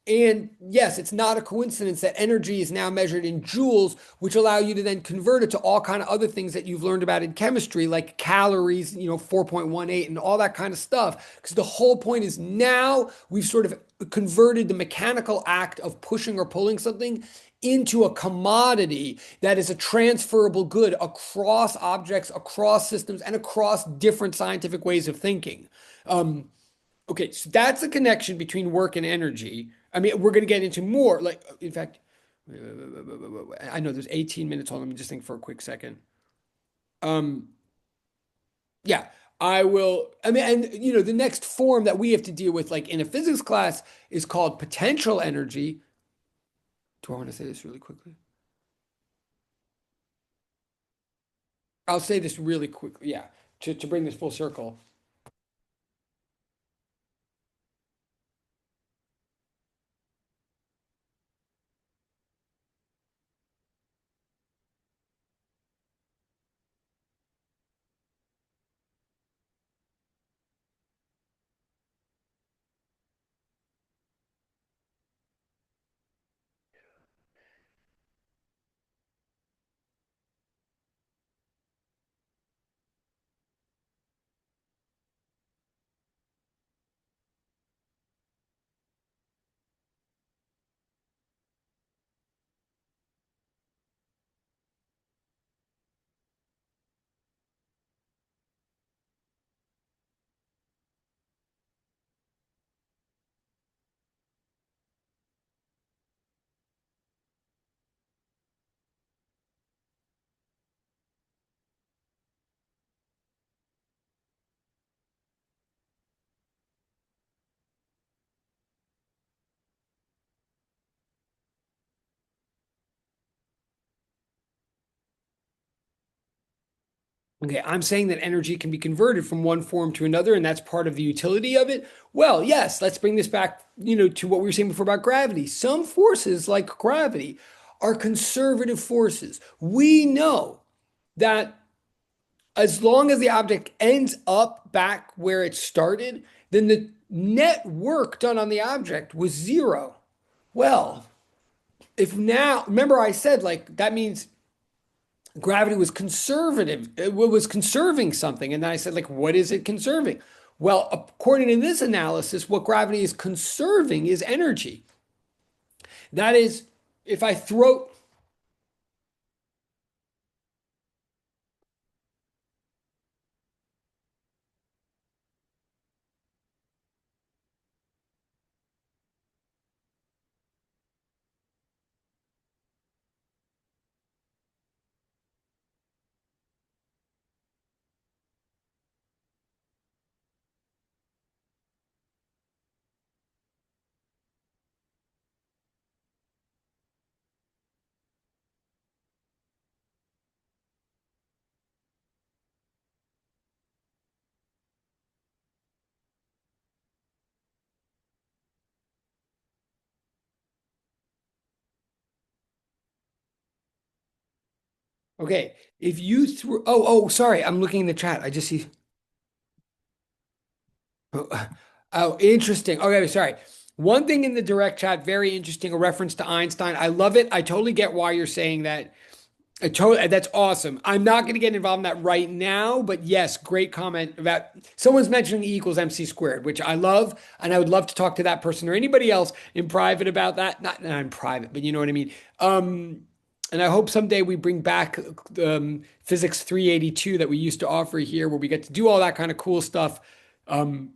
and yes, it's not a coincidence that energy is now measured in joules, which allow you to then convert it to all kind of other things that you've learned about in chemistry, like calories, 4.18 and all that kind of stuff. Because the whole point is now we've sort of converted the mechanical act of pushing or pulling something into a commodity that is a transferable good across objects, across systems, and across different scientific ways of thinking. Okay, so that's the connection between work and energy. I mean, we're going to get into more. Like, in fact, I know there's 18 minutes. Hold on, let me just think for a quick second. Um, yeah, I will. I mean, and the next form that we have to deal with, like in a physics class, is called potential energy. Do I want to say this really quickly? I'll say this really quickly. Yeah, to bring this full circle. Okay, I'm saying that energy can be converted from one form to another, and that's part of the utility of it. Well, yes, let's bring this back, to what we were saying before about gravity. Some forces, like gravity, are conservative forces. We know that as long as the object ends up back where it started, then the net work done on the object was zero. Well, if now, remember I said like that means gravity was conservative. It was conserving something. And then I said, like, what is it conserving? Well, according to this analysis, what gravity is conserving is energy. That is, if I throw, okay, if you threw, sorry, I'm looking in the chat. I just see, oh, oh, interesting. Okay, sorry. One thing in the direct chat, very interesting, a reference to Einstein. I love it. I totally get why you're saying that. That's awesome. I'm not going to get involved in that right now, but yes, great comment about someone's mentioning E equals MC squared, which I love, and I would love to talk to that person or anybody else in private about that. Not in private, but you know what I mean. And I hope someday we bring back Physics 382 that we used to offer here, where we get to do all that kind of cool stuff. Um,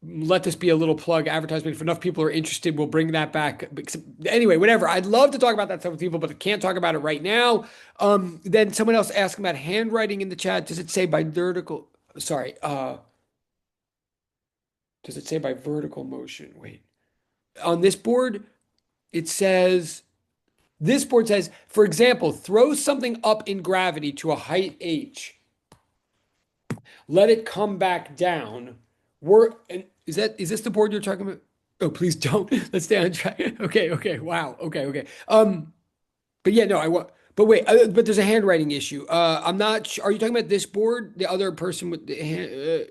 Let this be a little plug advertisement. If enough people are interested, we'll bring that back. Anyway, whatever. I'd love to talk about that stuff with people, but I can't talk about it right now. Then someone else asked about handwriting in the chat. Does it say by vertical? Sorry. Does it say by vertical motion? Wait. On this board, it says, this board says, for example, throw something up in gravity to a height h. Let it come back down. And is this the board you're talking about? Oh, please don't. Let's stay on track. Okay, okay. Wow. Okay, okay. But yeah, no, But wait, but there's a handwriting issue. I'm not sure. Are you talking about this board? The other person with the hand?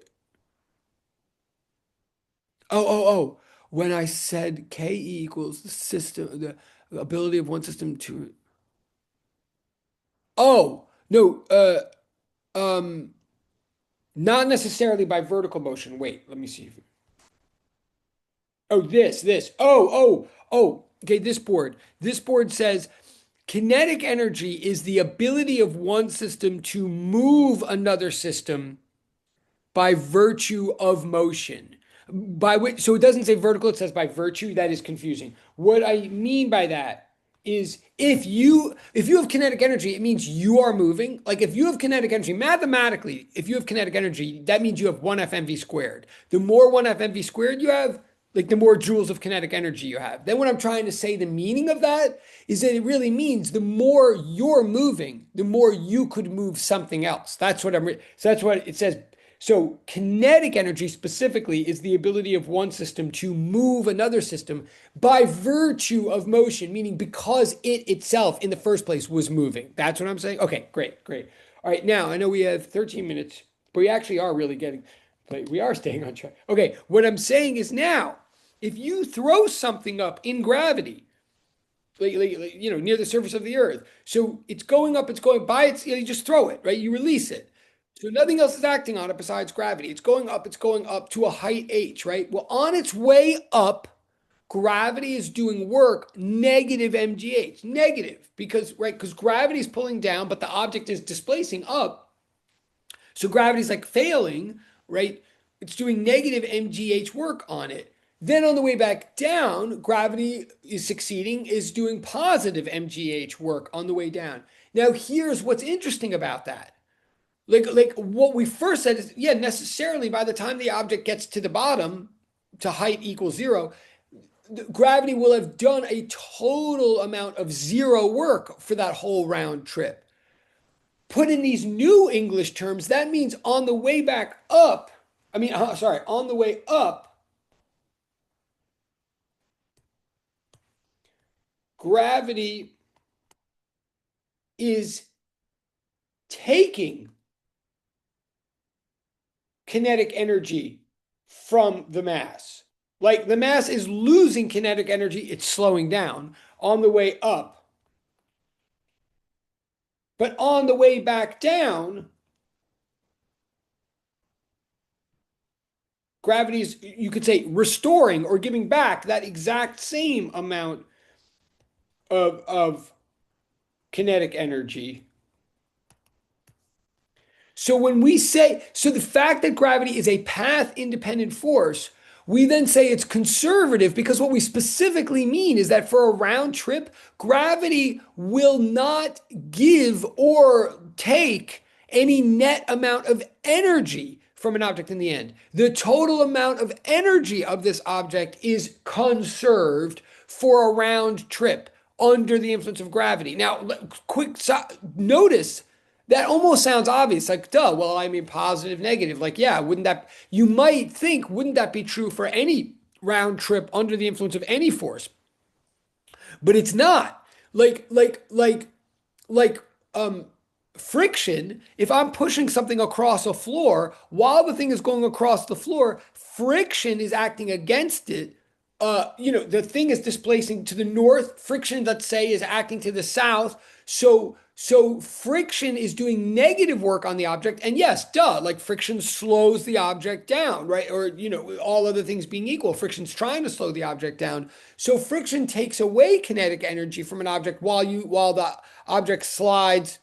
Oh. When I said KE equals the system, the ability of one system to. Oh, no. Um, Not necessarily by vertical motion. Wait, let me see. Oh, this. Oh. Okay, this board. This board says kinetic energy is the ability of one system to move another system by virtue of motion. By which, so it doesn't say vertical, it says by virtue. That is confusing. What I mean by that is if you have kinetic energy, it means you are moving. Like if you have kinetic energy, mathematically, if you have kinetic energy, that means you have 1 FmV squared. The more 1 FmV squared you have, like the more joules of kinetic energy you have. Then what I'm trying to say, the meaning of that is that it really means the more you're moving, the more you could move something else. So that's what it says. So kinetic energy specifically is the ability of one system to move another system by virtue of motion, meaning because it itself in the first place was moving. That's what I'm saying. Okay, great. All right, now I know we have 13 minutes, but we actually are really getting, like, we are staying on track. Okay, what I'm saying is now, if you throw something up in gravity, near the surface of the earth. So it's going up, it's going by, you just throw it, right? You release it. So nothing else is acting on it besides gravity. It's going up to a height h, right? Well, on its way up, gravity is doing work negative mgh, negative, because gravity is pulling down, but the object is displacing up. So gravity's like failing, right? It's doing negative mgh work on it. Then on the way back down, gravity is succeeding, is doing positive mgh work on the way down. Now, here's what's interesting about that. Like what we first said is, yeah, necessarily by the time the object gets to the bottom, to height equals zero, gravity will have done a total amount of zero work for that whole round trip. Put in these new English terms, that means on the way back up, on the way up, gravity is taking kinetic energy from the mass. Like the mass is losing kinetic energy, it's slowing down on the way up. But on the way back down, gravity is, you could say, restoring or giving back that exact same amount of kinetic energy. So when we say, so the fact that gravity is a path independent force, we then say it's conservative because what we specifically mean is that for a round trip, gravity will not give or take any net amount of energy from an object in the end. The total amount of energy of this object is conserved for a round trip under the influence of gravity. Now, notice that almost sounds obvious, like, duh, well, I mean, positive, negative. Like, yeah, you might think, wouldn't that be true for any round trip under the influence of any force? But it's not. Like, like, like, like, friction, if I'm pushing something across a floor, while the thing is going across the floor, friction is acting against it. The thing is displacing to the north. Friction, let's say, is acting to the south. So friction is doing negative work on the object. And yes, duh, like friction slows the object down, right? Or, all other things being equal, friction's trying to slow the object down. So friction takes away kinetic energy from an object while the object slides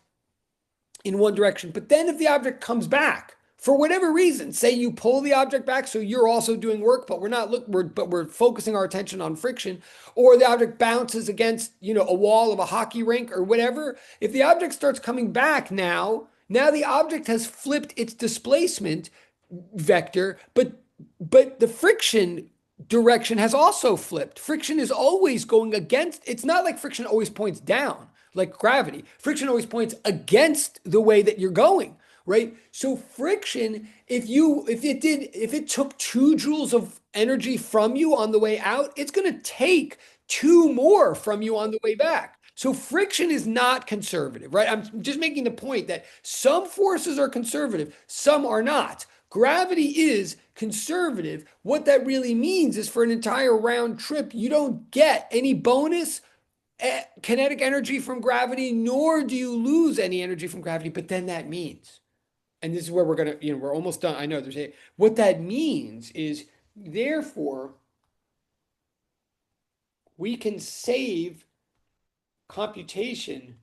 in one direction. But then if the object comes back, for whatever reason, say you pull the object back, so you're also doing work, but we're focusing our attention on friction, or the object bounces against, a wall of a hockey rink or whatever. If the object starts coming back now the object has flipped its displacement vector, but the friction direction has also flipped. Friction is always going against. It's not like friction always points down like gravity. Friction always points against the way that you're going, right? So friction, if it took 2 joules of energy from you on the way out, it's going to take 2 more from you on the way back. So friction is not conservative, right? I'm just making the point that some forces are conservative, some are not. Gravity is conservative. What that really means is for an entire round trip, you don't get any bonus kinetic energy from gravity, nor do you lose any energy from gravity. But then that means, and this is where we're gonna, we're almost done. I know there's a, what that means is, therefore, we can save computation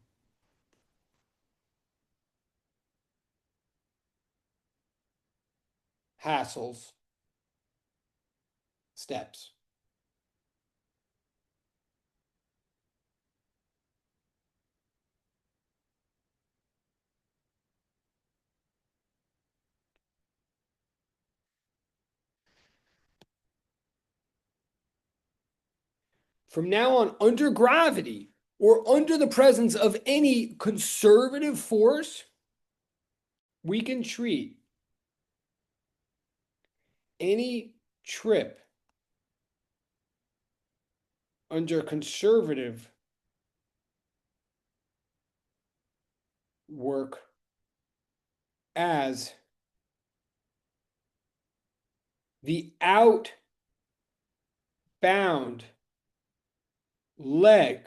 hassles steps. From now on, under gravity or under the presence of any conservative force, we can treat any trip under conservative work as the outbound leg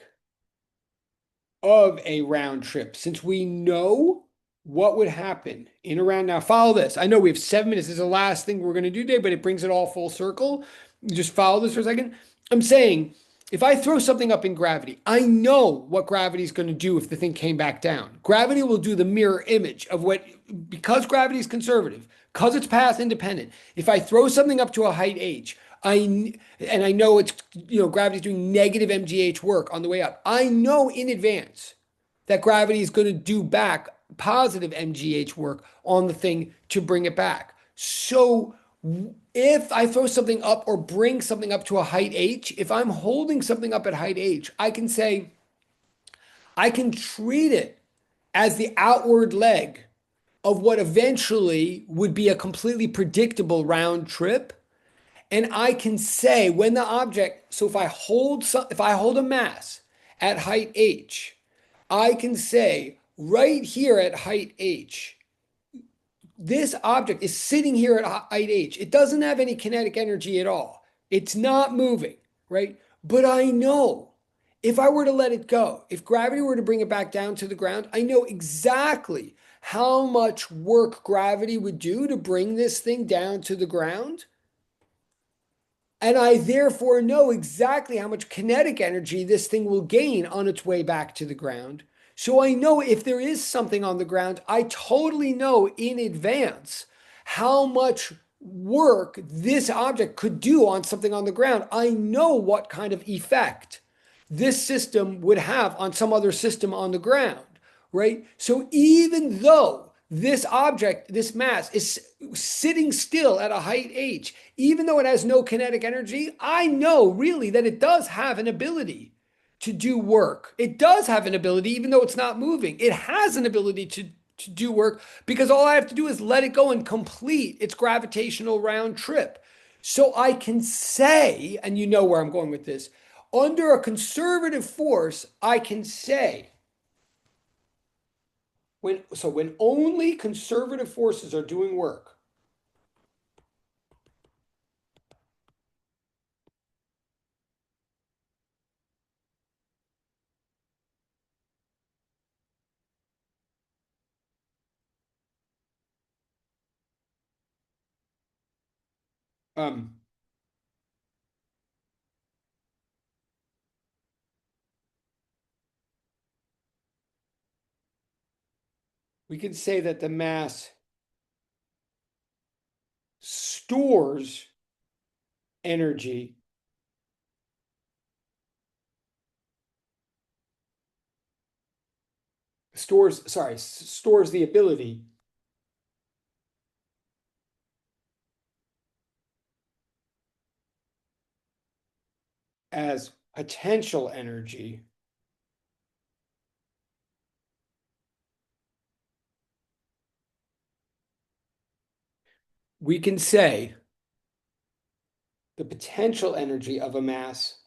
of a round trip. Since we know what would happen in a round. Now, follow this. I know we have 7 minutes. This is the last thing we're going to do today, but it brings it all full circle. Just follow this for a second. I'm saying if I throw something up in gravity, I know what gravity is going to do if the thing came back down. Gravity will do the mirror image of what, because gravity is conservative, because it's path independent. If I throw something up to a height h, and I know it's, gravity's doing negative mgh work on the way up. I know in advance that gravity is going to do back positive mgh work on the thing to bring it back. So if I throw something up or bring something up to a height h, if I'm holding something up at height h, I can say, I can treat it as the outward leg of what eventually would be a completely predictable round trip. And I can say when the object, so if I hold a mass at height h, I can say right here at height h, this object is sitting here at height h. It doesn't have any kinetic energy at all. It's not moving, right? But I know if I were to let it go, if gravity were to bring it back down to the ground, I know exactly how much work gravity would do to bring this thing down to the ground. And I therefore know exactly how much kinetic energy this thing will gain on its way back to the ground. So I know if there is something on the ground, I totally know in advance how much work this object could do on something on the ground. I know what kind of effect this system would have on some other system on the ground, right? So even though this object, this mass, is sitting still at a height h, even though it has no kinetic energy, I know really that it does have an ability to do work. It does have an ability, even though it's not moving. It has an ability to do work because all I have to do is let it go and complete its gravitational round trip. So I can say, and you know where I'm going with this, under a conservative force, I can say, when only conservative forces are doing work, um, we can say that the mass stores energy stores the ability as potential energy. We can say the potential energy of a mass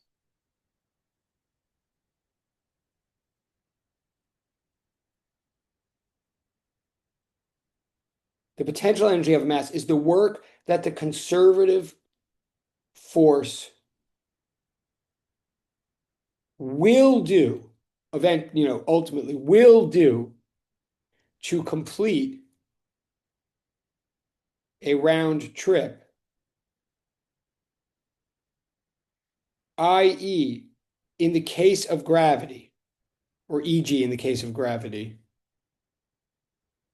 the potential energy of a mass is the work that the conservative force will do, ultimately will do to complete a round trip, i.e., in the case of gravity, or e.g., in the case of gravity.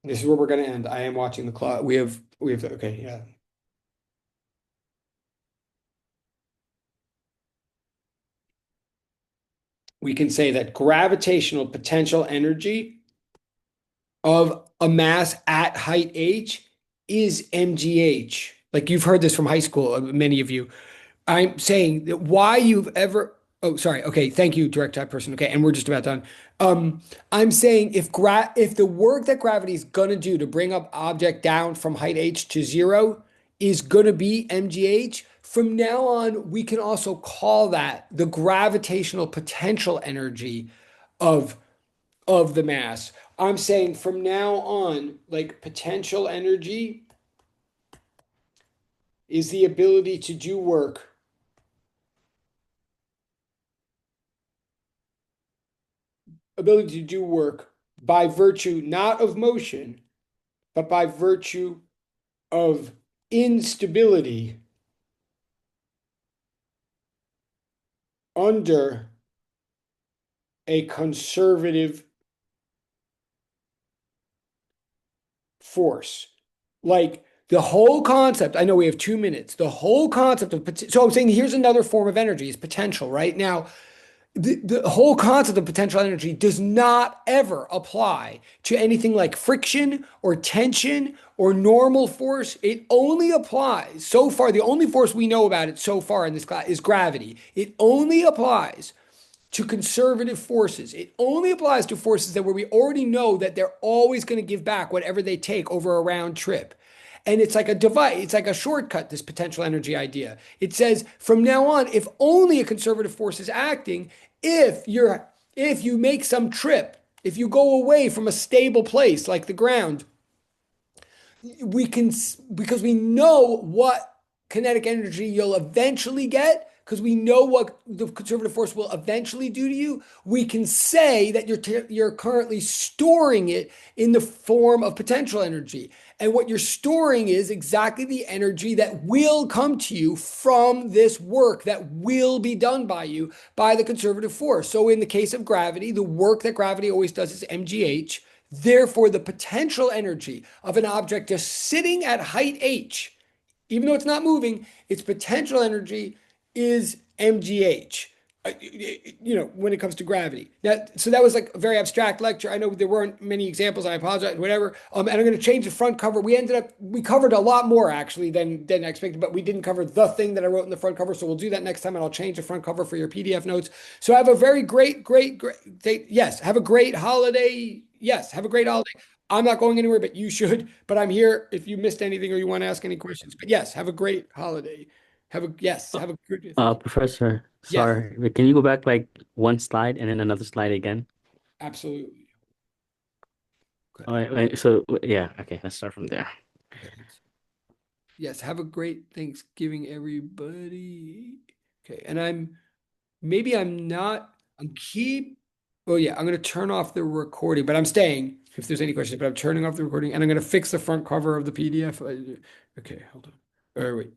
This is where we're going to end. I am watching the clock. Okay, yeah. We can say that gravitational potential energy of a mass at height h is mgh. Like you've heard this from high school, many of you. I'm saying that why you've ever, oh, sorry. Okay. Thank you, direct type person. Okay. And we're just about done. I'm saying if the work that gravity is going to do to bring up object down from height h to zero is going to be mgh, from now on, we can also call that the gravitational potential energy of the mass. I'm saying from now on, like potential energy is the ability to do work by virtue not of motion, but by virtue of instability under a conservative force. Like the whole concept, I know we have 2 minutes. The whole concept so I'm saying here's another form of energy is potential, right? Now, the whole concept of potential energy does not ever apply to anything like friction or tension or normal force. It only applies so far. The only force we know about it so far in this class is gravity. It only applies to conservative forces. It only applies to forces that where we already know that they're always going to give back whatever they take over a round trip. And it's like a device, it's like a shortcut, this potential energy idea. It says from now on, if only a conservative force is acting, if you make some trip, if you go away from a stable place like the ground, we can, because we know what kinetic energy you'll eventually get, because we know what the conservative force will eventually do to you, we can say that you're currently storing it in the form of potential energy. And what you're storing is exactly the energy that will come to you from this work that will be done by you by the conservative force. So in the case of gravity, the work that gravity always does is mgh. Therefore, the potential energy of an object just sitting at height h, even though it's not moving, its potential energy is mgh. When it comes to gravity. So that was like a very abstract lecture. I know there weren't many examples. I apologize, whatever. And I'm going to change the front cover. We covered a lot more actually than I expected, but we didn't cover the thing that I wrote in the front cover. So we'll do that next time, and I'll change the front cover for your PDF notes. So have a very great day. Yes, have a great holiday. Yes, have a great holiday. I'm not going anywhere, but you should. But I'm here if you missed anything or you want to ask any questions. But yes, have a great holiday. Have a good. Thank you. Professor, Yes, sorry, but can you go back like one slide and then another slide again? absolutely. All Okay. right, wait, so yeah, okay, let's start from there. Okay. Yes, have a great Thanksgiving, everybody. Okay, and maybe I'm not. I'm keep. Oh yeah, I'm gonna turn off the recording, but I'm staying if there's any questions. But I'm turning off the recording, and I'm gonna fix the front cover of the PDF. Okay, hold on. All right, wait.